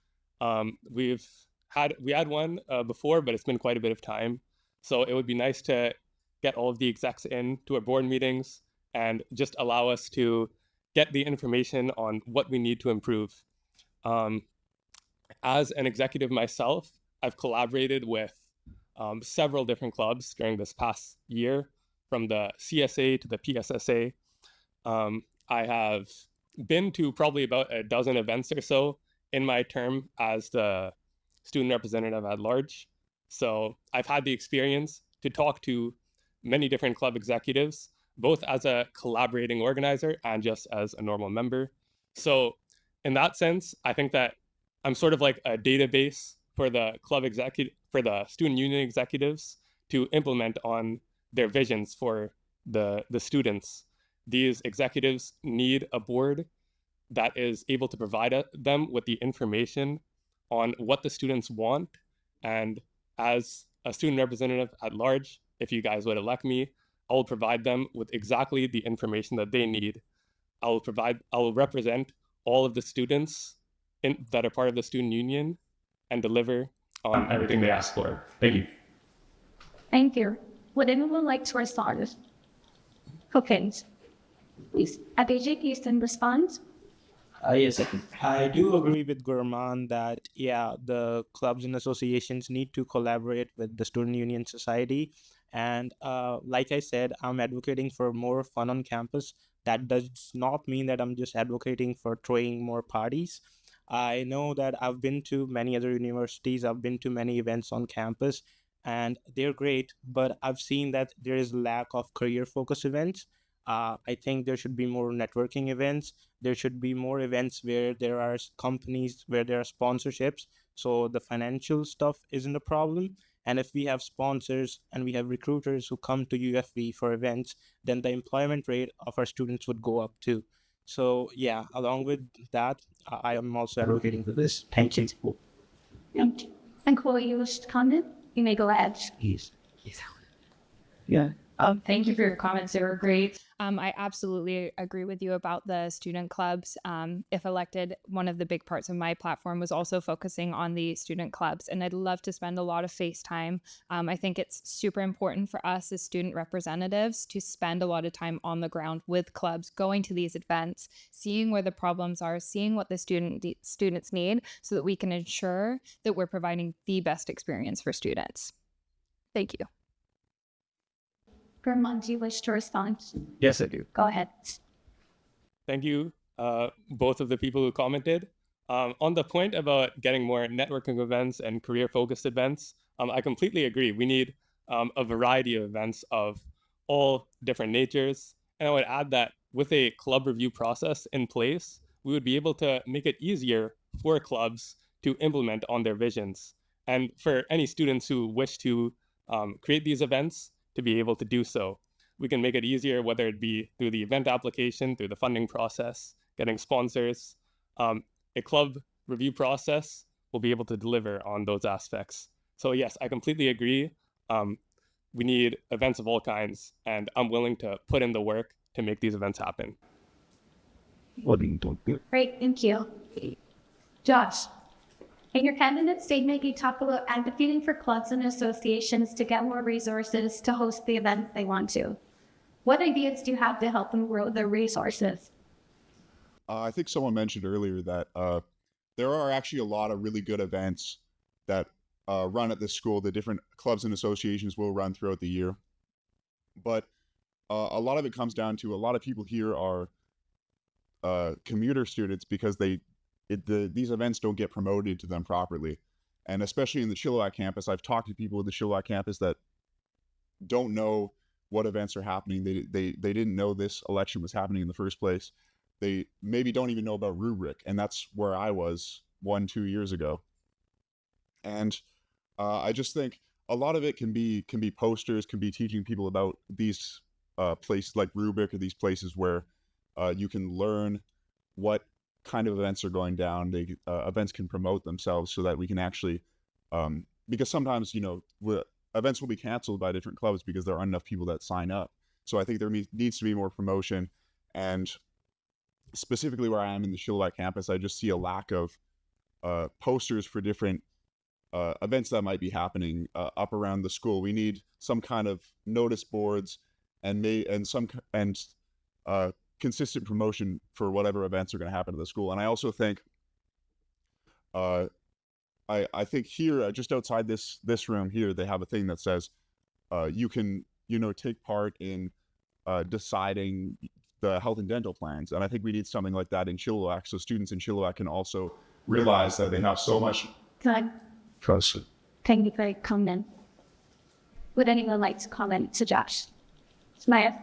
We had one before, but it's been quite a bit of time. So it would be nice to get all of the execs in to our board meetings and just allow us to get the information on what we need to improve. As an executive myself, I've collaborated with several different clubs during this past year, from the CSA to the PSSA. I have been to probably about a dozen events or so in my term as the student representative at large. So I've had the experience to talk to many different club executives, both as a collaborating organizer and just as a normal member. So in that sense, I think that I'm sort of like a database for the student union executives to implement on their visions for the students. These executives need a board that is able to provide them with the information on what the students want. And as a student representative at large, if you guys would elect me, I will provide them with exactly the information that they need I'll represent all of the students that are part of the student union and deliver on everything they ask for. Thank you. Thank you. Would anyone like to respond? Okay. Please. Abhijit, you can respond. Yes, I do agree with Gurman that, yeah, the clubs and associations need to collaborate with the student union society. And like I said, I'm advocating for more fun on campus. That does not mean that I'm just advocating for throwing more parties. I know that I've been to many other universities, I've been to many events on campus, and they're great, but I've seen that there is lack of career focused events. I think there should be more networking events. There should be more events where there are companies, where there are sponsorships. So the financial stuff isn't a problem. And if we have sponsors and we have recruiters who come to UFV for events, then the employment rate of our students would go up too. So yeah, along with that, I am also advocating for this. Thank you. Thank you. And Chloe, you wish to comment? You may go ahead. Yes. Yeah. Thank you for your comments. They were great. I absolutely agree with you about the student clubs. If elected, one of the big parts of my platform was also focusing on the student clubs, and I'd love to spend a lot of face time. I think it's super important for us as student representatives to spend a lot of time on the ground with clubs, going to these events, seeing where the problems are, seeing what the students need, so that we can ensure that we're providing the best experience for students. Thank you. Gurman, do you wish to respond? Yes, I do. Go ahead. Thank you, both of the people who commented. On the point about getting more networking events and career-focused events, I completely agree. We need a variety of events of all different natures. And I would add that with a club review process in place, we would be able to make it easier for clubs to implement on their visions. And for any students who wish to create these events, to be able to do so. We can make it easier, whether it be through the event application, through the funding process, getting sponsors. A club review process will be able to deliver on those aspects. So yes, I completely agree. We need events of all kinds, and I'm willing to put in the work to make these events happen. Great, thank you. Josh, in your candidate statement, you talk about advocating for clubs and associations to get more resources to host the events they want to. What ideas do you have to help them grow their resources? I think someone mentioned earlier that there are actually a lot of really good events that run at this school. The different clubs and associations will run throughout the year. But a lot of it comes down to a lot of people here are commuter students because these events don't get promoted to them properly. And especially in the Chilliwack campus, I've talked to people at the Chilliwack campus that don't know what events are happening. They didn't know this election was happening in the first place. They maybe don't even know about Rubric, and that's where I was 1-2 years ago. And I just think a lot of it can be posters, can be teaching people about these places like Rubric, or these places where you can learn what kind of events are going down. Events can promote themselves so that we can actually, because sometimes, events will be canceled by different clubs because there aren't enough people that sign up. So I think there needs to be more promotion. And specifically where I am in the Chilliwack campus, I just see a lack of posters for different events that might be happening up around the school. We need some kind of notice boards and consistent promotion for whatever events are going to happen to the school. And I also think, I think here, just outside this room here, they have a thing that says you can, take part in deciding the health and dental plans. And I think we need something like that in Chilliwack, so students in Chilliwack can also realize that they have so much trust. Thank you for your comment. Would anyone like to comment to Josh? Smile.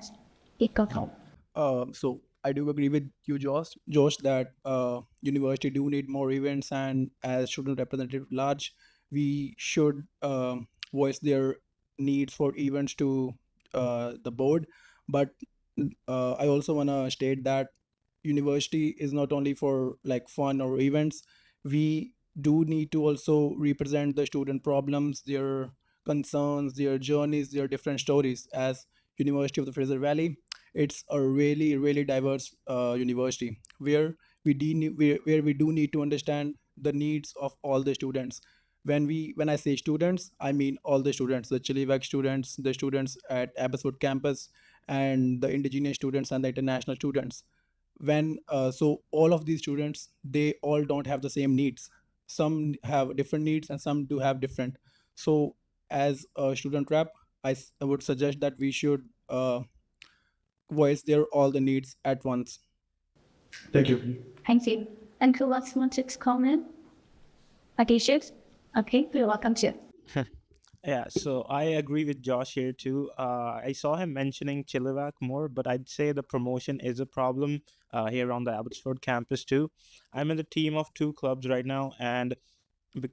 So I do agree with you, Josh, that university do need more events, and as student representative at large, we should voice their needs for events to the board. But I also want to state that university is not only for like fun or events. We do need to also represent the student problems, their concerns, their journeys, their different stories. As University of the Fraser Valley, it's a really diverse university where where we do need to understand the needs of all the students. When I say students, I mean all the students, the Chilliwack students, the students at Abbotsford campus, and the indigenous students and the international students. When so all of these students, they all don't have the same needs. Some have different needs and some do have different. So as a student rep, I would suggest that we should voice their all the needs at once. Thank you. Thank you. And who else wants to comment? Adishit? Okay, you're welcome to. Yeah, so I agree with Josh here too. I saw him mentioning Chilliwack more, but I'd say the promotion is a problem here on the Abbotsford campus too. I'm in the team of 2 clubs right now, and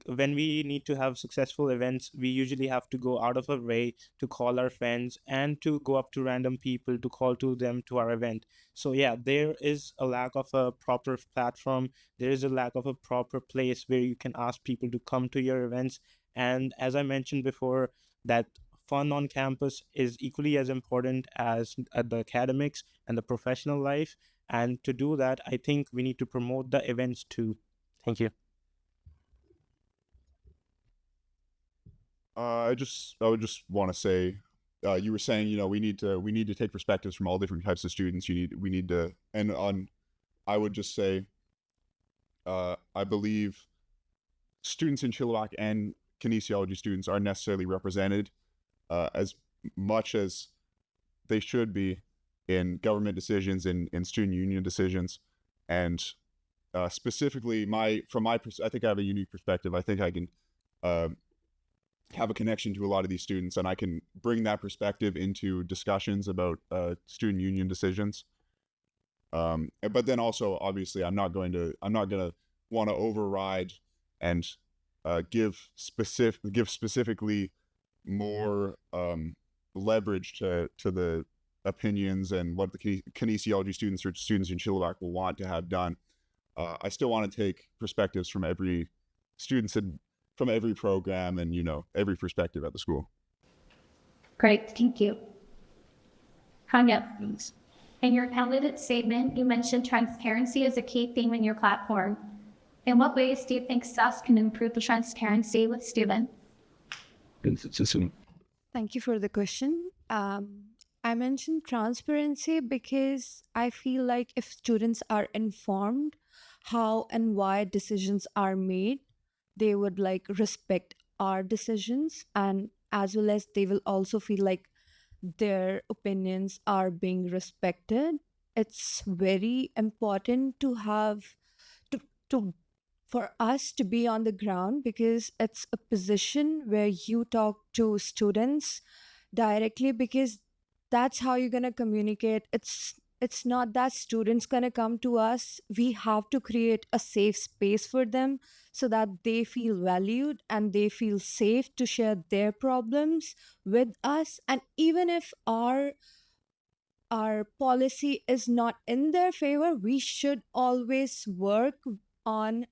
when we need to have successful events, we usually have to go out of our way to call our friends and to go up to random people to call to them to our event. So yeah, there is a lack of a proper platform. There is a lack of a proper place where you can ask people to come to your events. And as I mentioned before, that fun on campus is equally as important as the academics and the professional life. And to do that, I think we need to promote the events too. Thank you. I would just want to say, you were saying, you know, we need to take perspectives from all different types of students. We need to, and on, I would just say, I believe students in Chilliwack and kinesiology students aren't necessarily represented as much as they should be in government decisions, in student union decisions, and specifically I think I have a unique perspective. I think I can have a connection to a lot of these students, and I can bring that perspective into discussions about student union decisions. But then also, obviously, I'm not going to want to override and give specifically more leverage to the opinions and what the kinesiology students or students in Chilliwack will want to have done. I still want to take perspectives from every students from every program and, you know, every perspective at the school. Great, thank you. Kanya, in your candidate statement, you mentioned transparency as a key theme in your platform. In what ways do you think SUS can improve the transparency with students? Thank you for the question. I mentioned transparency because I feel like if students are informed how and why decisions are made, they would like respect our decisions, and as well as they will also feel like their opinions are being respected. It's very important to have to for us to be on the ground, because it's a position where you talk to students directly, because that's how you're going to communicate. It's not that students going to come to us. We have to create a safe space for them so that they feel valued and they feel safe to share their problems with us. And even if our policy is not in their favor, we should always work on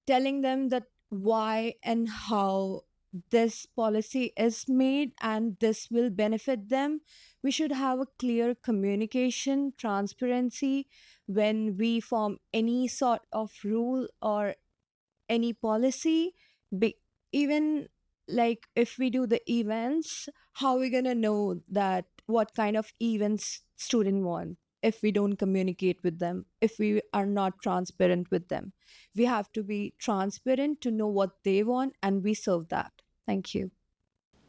telling them that why and how this policy is made and this will benefit them. We should have a clear communication, transparency when we form any sort of rule or any policy. Even like if we do the events, how are we gonna know that what kind of events student want if we don't communicate with them, if we are not transparent with them? We have to be transparent to know what they want, and we serve that. Thank you.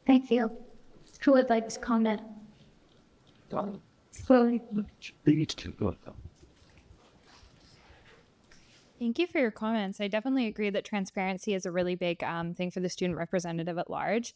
Thank you. Who would like to comment? Thank you for your comments. I definitely agree that transparency is a really big thing for the student representative at large.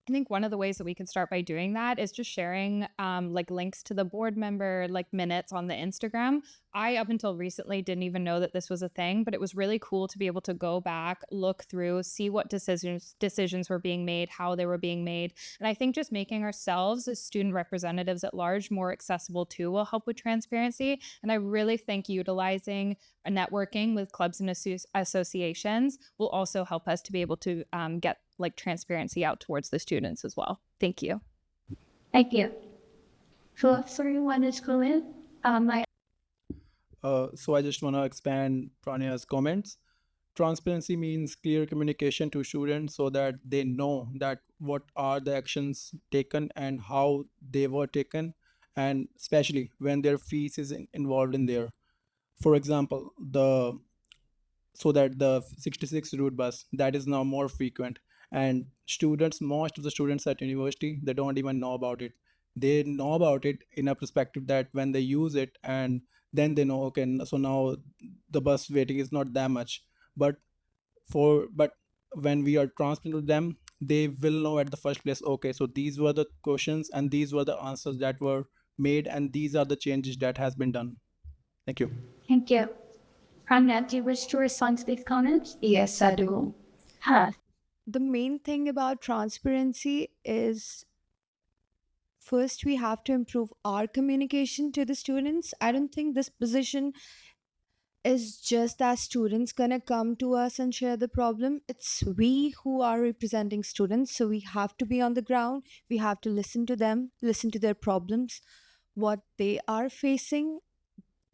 I think one of the ways that we can start by doing that is just sharing like links to the board member like minutes on the Instagram. I, up until recently, didn't even know that this was a thing, but it was really cool to be able to go back, look through, see what decisions were being made, how they were being made. And I think just making ourselves as student representatives at large more accessible too will help with transparency. And I really think utilizing a networking with clubs and associations will also help us to be able to get like transparency out towards the students as well. Thank you. Thank you. So if someone is going, I So I just want to expand Pranya's comments. Transparency means clear communication to students so that they know that what are the actions taken and how they were taken, and especially when their fees is involved in there. For example, the so that the 66 route bus that is now more frequent, and students, most of the students at university, they don't even know about it. They know about it in a perspective that when they use it, and then they know, okay, so now the bus waiting is not that much. But when we are transparent to them, they will know at the first place, okay, so these were the questions and these were the answers that were made, and these are the changes that has been done. Thank you. thank you. Pramya, do you wish to respond to these comments? Yes, I do. Huh. The main thing about transparency is first we have to improve our communication to the students. I don't think this position is just that students gonna come to us and share the problem. It's we who are representing students, so we have to be on the ground. We have to listen to them, listen to their problems, what they are facing,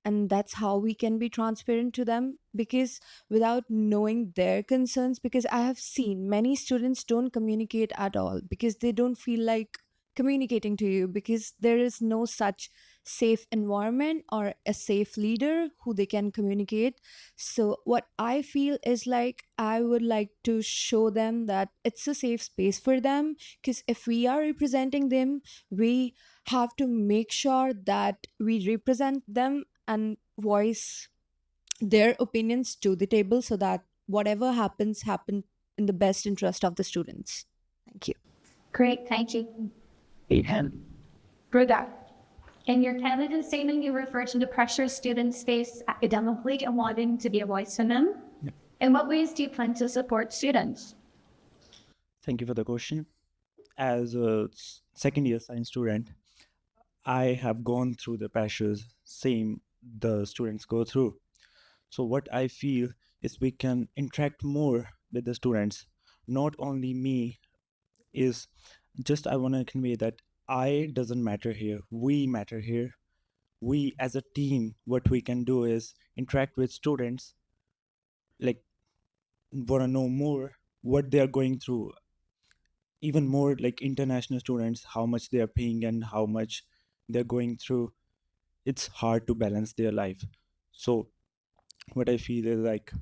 and that's how we can be transparent to them. Because without knowing their concerns, because I have seen many students don't communicate at all because they don't feel like communicating to you, because there is no such safe environment or a safe leader who they can communicate. So what I feel is like I would like to show them that it's a safe space for them, because if we are representing them, we have to make sure that we represent them and voice their opinions to the table so that whatever happen in the best interest of the students. Thank you. Great, thank you. Ruda, in your candidate statement, you refer to the pressure students face academically and wanting to be a voice for them. In what ways do you plan to support students? Thank you for the question. As a second year science student, I have gone through the pressures same the students go through. So what I feel is we can interact more with the students. Not only me, is just I want to convey that I doesn't matter here. We matter here. We as a team, what we can do is interact with students, like want to know more what they are going through, even more like international students, how much they are paying and how much they're going through. It's hard to balance their life. So what I feel is like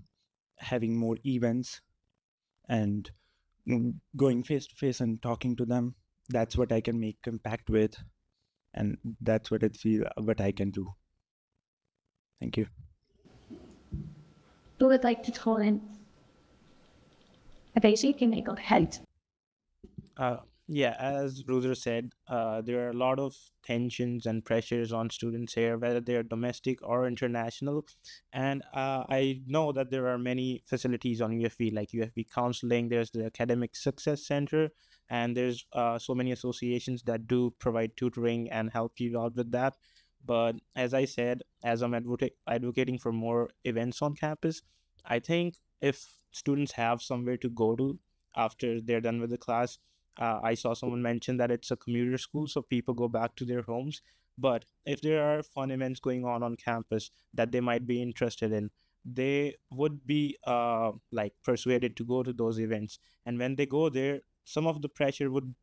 having more events and going face to face and talking to them. That's what I can make impact with, and that's what I feel what I can do. Thank you. Who would like to call in? Abhishek, you can make go ahead. Yeah, as Ruder said, there are a lot of tensions and pressures on students here, whether they are domestic or international. And I know that there are many facilities on UFV, like UFV Counseling, there's the Academic Success Center, and there's so many associations that do provide tutoring and help you out with that. But as I said, as I'm advocating for more events on campus, I think if students have somewhere to go to after they're done with the class, I saw someone mention that it's a commuter school, so people go back to their homes. But if there are fun events going on campus that they might be interested in, they would be like persuaded to go to those events. And when they go there, some of the pressure would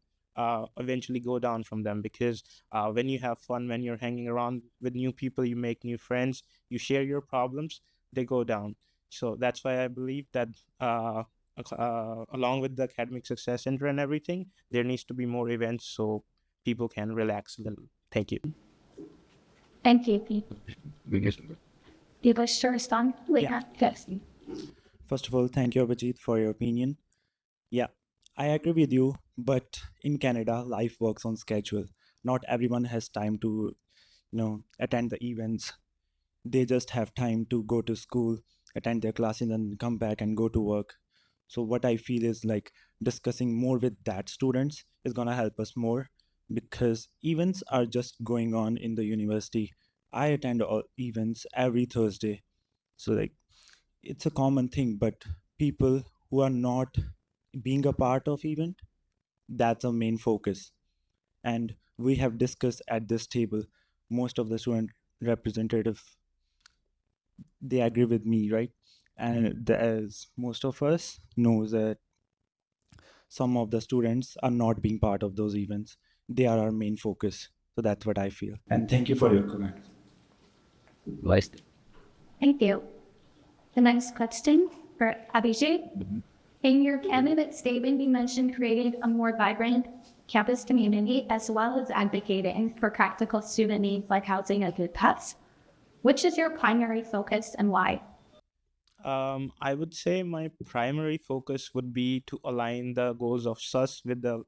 eventually go down from them, because when you have fun, when you're hanging around with new people, you make new friends, you share your problems, they go down. So that's why I believe that along with the Academic Success Center and everything, there needs to be more events so people can relax a little. Thank you. Thank you. You wish to respond? Yes. First of all, thank you, Abhijit, for your opinion. Yeah, I agree with you, but in Canada, life works on schedule. Not everyone has time to, attend the events. They just have time to go to school, attend their classes, and come back and go to work. So what I feel is like discussing more with that students is gonna help us more, because events are just going on in the university. I attend all events every Thursday. So like it's a common thing, but people who are not being a part of event, that's a main focus. And we have discussed at this table, most of the student representative, they agree with me, right? And as most of us knows that some of the students are not being part of those events. They are our main focus. So that's what I feel. And thank you for your comment. Thank you. The next question for Abhijit. In your candidate statement, you mentioned creating a more vibrant campus community as well as advocating for practical student needs like housing and good paths. Which is your primary focus and why? I would say my primary focus would be to align the goals of SUS with the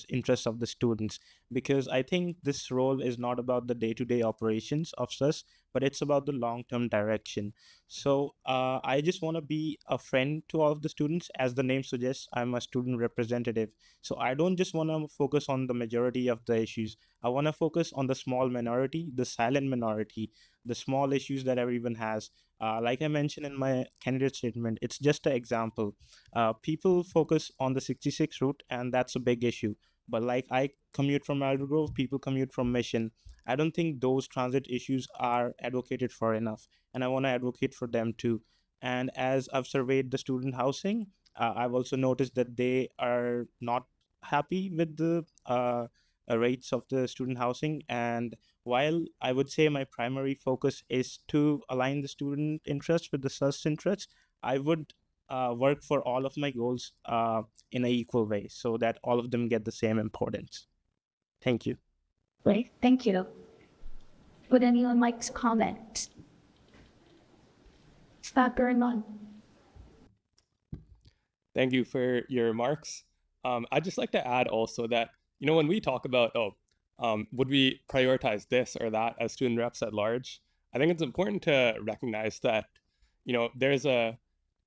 interests of the students, because I think this role is not about the day-to-day operations of SUS, but it's about the long-term direction. So I just want to be a friend to all of the students. As the name suggests, I'm a student representative. So I don't just want to focus on the majority of the issues. I want to focus on the small minority, the silent minority, the small issues that everyone has. Like I mentioned in my candidate statement, it's just an example. People focus on the 66 route, and that's a big issue. But like I commute from Aldergrove, people commute from Mission. I don't think those transit issues are advocated for enough, and I want to advocate for them too. And as I've surveyed the student housing, I've also noticed that they are not happy with the rates of the student housing. And while I would say my primary focus is to align the student interests with the SUS interests, I would work for all of my goals in an equal way so that all of them get the same importance. Thank you. Great, thank you. Would anyone like to comment? Stop going on. Thank you for your remarks. I'd just like to add also that, when we talk about, would we prioritize this or that as student reps at large, I think it's important to recognize that,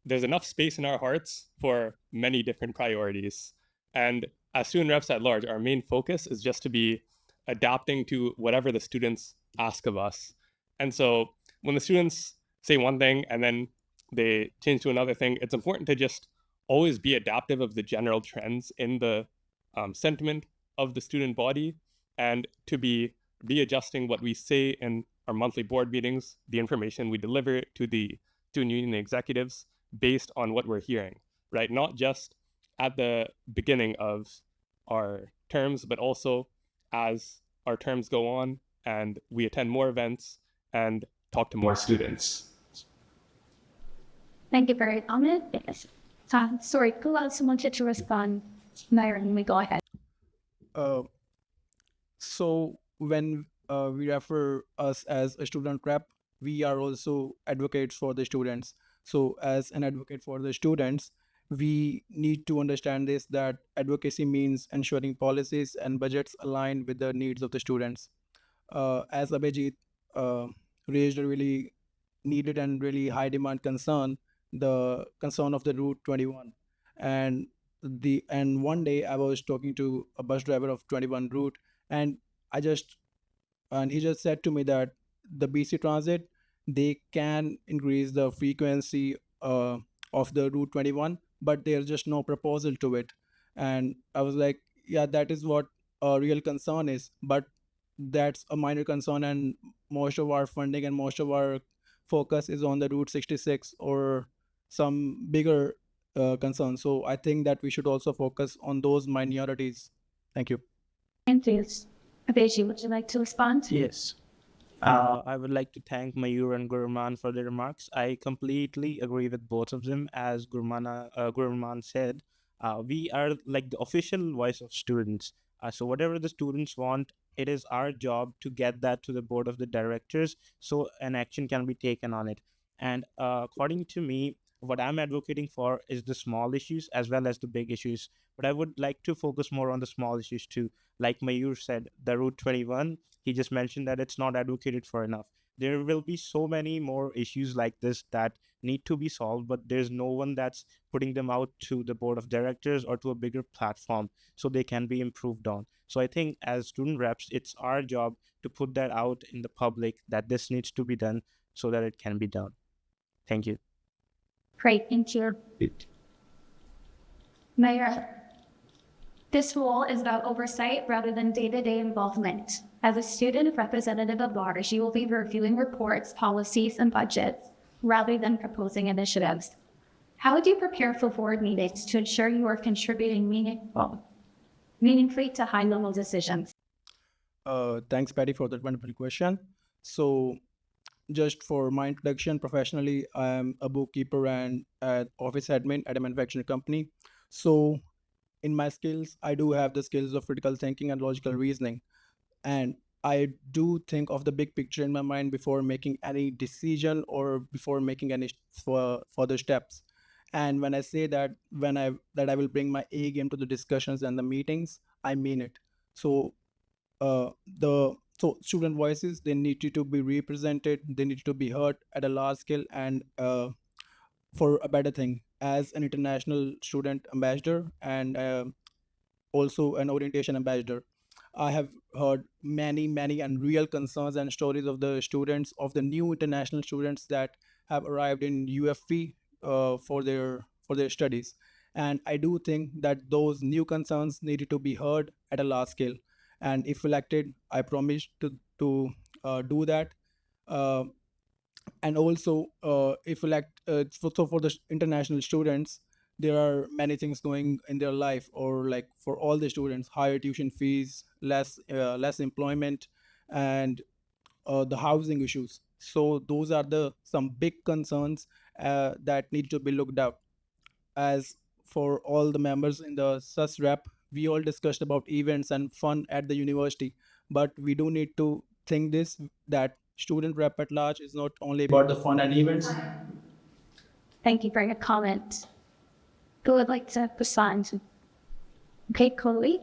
there's enough space in our hearts for many different priorities. And as student reps at large, our main focus is just to be adapting to whatever the students ask of us. And so when the students say one thing and then they change to another thing, it's important to just always be adaptive of the general trends in the sentiment of the student body, and to be readjusting what we say in our monthly board meetings, the information we deliver to the student union executives based on what we're hearing, right? Not just at the beginning of our terms, but also as our terms go on and we attend more events and talk to more students. Thank you for your comment. Sorry, who else wanted to respond? Myron, we go ahead. So when we refer us as a student rep, we are also advocates for the students. So as an advocate for the students, we need to understand this, that advocacy means ensuring policies and budgets align with the needs of the students. As Abhijit raised a really needed and really high demand concern, the concern of the Route 21. And one day I was talking to a bus driver of 21 route, and he just said to me that the BC Transit, they can increase the frequency of the Route 21, but there's just no proposal to it. And I was like, yeah, that is what a real concern is, but that's a minor concern, and most of our funding and most of our focus is on the Route 66 or some bigger concern. So I think that we should also focus on those minorities. Thank you. Thank you. Abhijit, would you like to respond? Yes. I would like to thank Mayur and Gurman for their remarks. I completely agree with both of them. As Gurman said, we are like the official voice of students. So whatever the students want, it is our job to get that to the board of the directors so an action can be taken on it. And according to me, what I'm advocating for is the small issues as well as the big issues. But I would like to focus more on the small issues too. Like Mayur said, the Route 21, he just mentioned that it's not advocated for enough. There will be so many more issues like this that need to be solved, but there's no one that's putting them out to the board of directors or to a bigger platform so they can be improved on. So I think as student reps, it's our job to put that out in the public that this needs to be done so that it can be done. Thank you. Great, thank you. Mayor, This role is about oversight rather than day-to-day involvement. As a student representative of large, you will be reviewing reports, policies, and budgets rather than proposing initiatives. How would you prepare for board meetings to ensure you are contributing meaningfully to high-level decisions? Thanks, Patty, for that wonderful question. So, just for my introduction, professionally, I am a bookkeeper and an office admin at a manufacturing company. So, in my skills, I do have the skills of critical thinking and logical reasoning. And I do think of the big picture in my mind before making any decision or before making any further steps. And when I say that I will bring my A game to the discussions and the meetings, I mean it. So so student voices, they need to be represented, they need to be heard at a large scale, and for a better thing, as an international student ambassador and also an orientation ambassador, I have heard many and real concerns and stories of the students, of the new international students that have arrived in UFP for their studies. And I do think that those new concerns needed to be heard at a large scale. And if elected, I promise to do that. Uh, and also, if elect for the international students, there are many things going in their life, or like for all the students, higher tuition fees, less employment, and the housing issues. So those are the some big concerns that need to be looked out. As for all the members in the sus rep, we all discussed about events and fun at the university, but we do need to think this, that student rep at large is not only about the fun and events. Thank you for your comment. Who would like to respond? Okay, Chloe.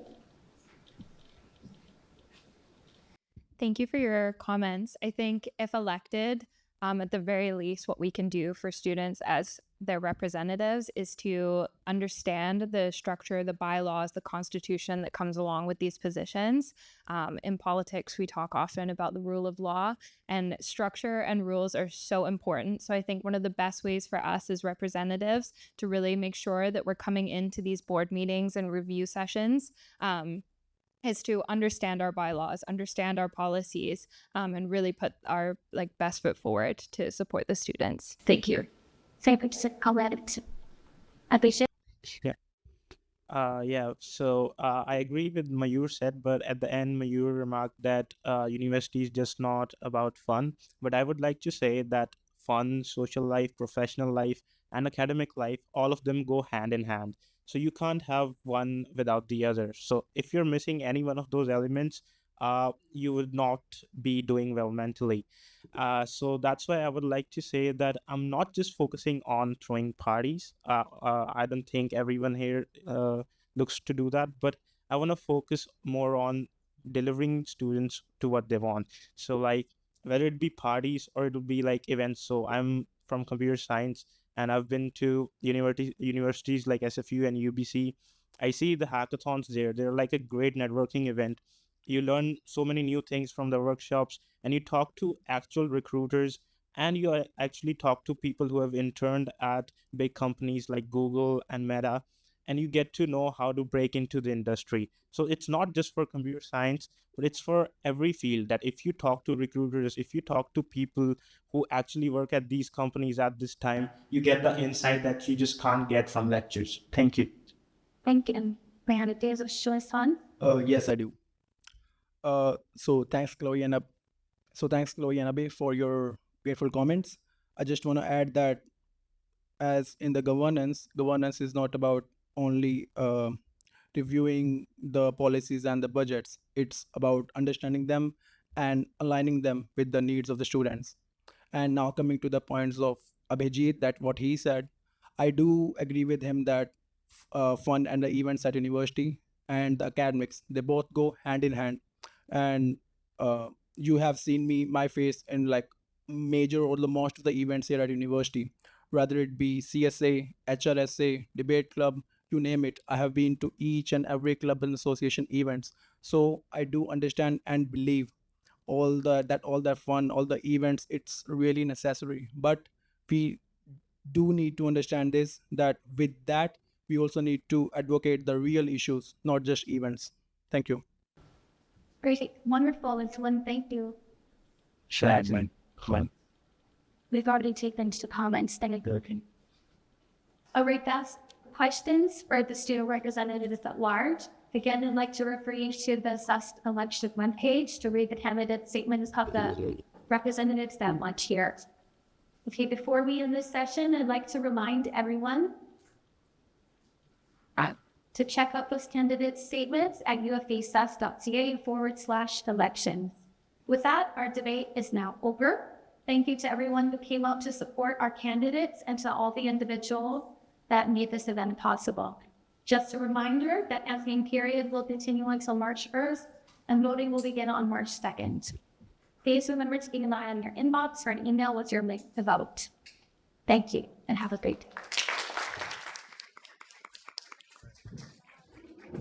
Thank you for your comments. I think if elected, at the very least, what we can do for students as their representatives is to understand the structure, the bylaws, the constitution that comes along with these positions. In politics, we talk often about the rule of law, and structure and rules are so important. So I think one of the best ways for us as representatives to really make sure that we're coming into these board meetings and review sessions is to understand our bylaws, understand our policies, and really put our best foot forward to support the students. Thank you. Yeah. So I agree with Mayur said, but at the end, Mayur remarked that university is just not about fun. But I would like to say that fun, social life, professional life, and academic life, all of them go hand in hand. So you can't have one without the other. So if you're missing any one of those elements, you would not be doing well mentally. So that's why I would like to say that I'm not just focusing on throwing parties. I don't think everyone here looks to do that, but I want to focus more on delivering students to what they want. So like whether it be parties or it would be like events. So I'm from computer science, and I've been to universities like SFU and UBC. I see the hackathons there. They're like a great networking event. You learn so many new things from the workshops, and you talk to actual recruiters, and you actually talk to people who have interned at big companies like Google and Meta, and you get to know how to break into the industry. So it's not just for computer science, but it's for every field, that if you talk to recruiters, if you talk to people who actually work at these companies at this time, you get the insight that you just can't get from lectures. Thank you. Thank you. May I have a day of show son? Yes, I do. So thanks, Chloe and Abe, for your grateful comments. I just want to add that, as in the governance is not about only reviewing the policies and the budgets. It's about understanding them and aligning them with the needs of the students. And now coming to the points of Abhijit, that what he said, I do agree with him that fun and the events at university and the academics, they both go hand in hand. And you have seen my face in like major or the most of the events here at university, whether it be CSA, HRSA, debate club, you name it. I have been to each and every club and association events. So I do understand and believe all that fun, all the events, it's really necessary. But we do need to understand this, that with that we also need to advocate the real issues, not just events. Thank you. Great, wonderful, Lynn, thank you. Shadman. We've already taken to comments. Thank you. All right, that's questions for the student representatives at large. Again, I'd like to refer you to the SUS election webpage to read the candidate statements of the representatives that want here. Okay, before we end this session, I'd like to remind everyone to check out those candidate statements at ufesus.ca/elections. With that, our debate is now over. Thank you to everyone who came out to support our candidates and to all the individuals that made this event possible. Just a reminder that campaign period will continue until March 1st and voting will begin on March 2nd. Please remember to keep an eye on your inbox for an email with your link to vote. Thank you and have a great day.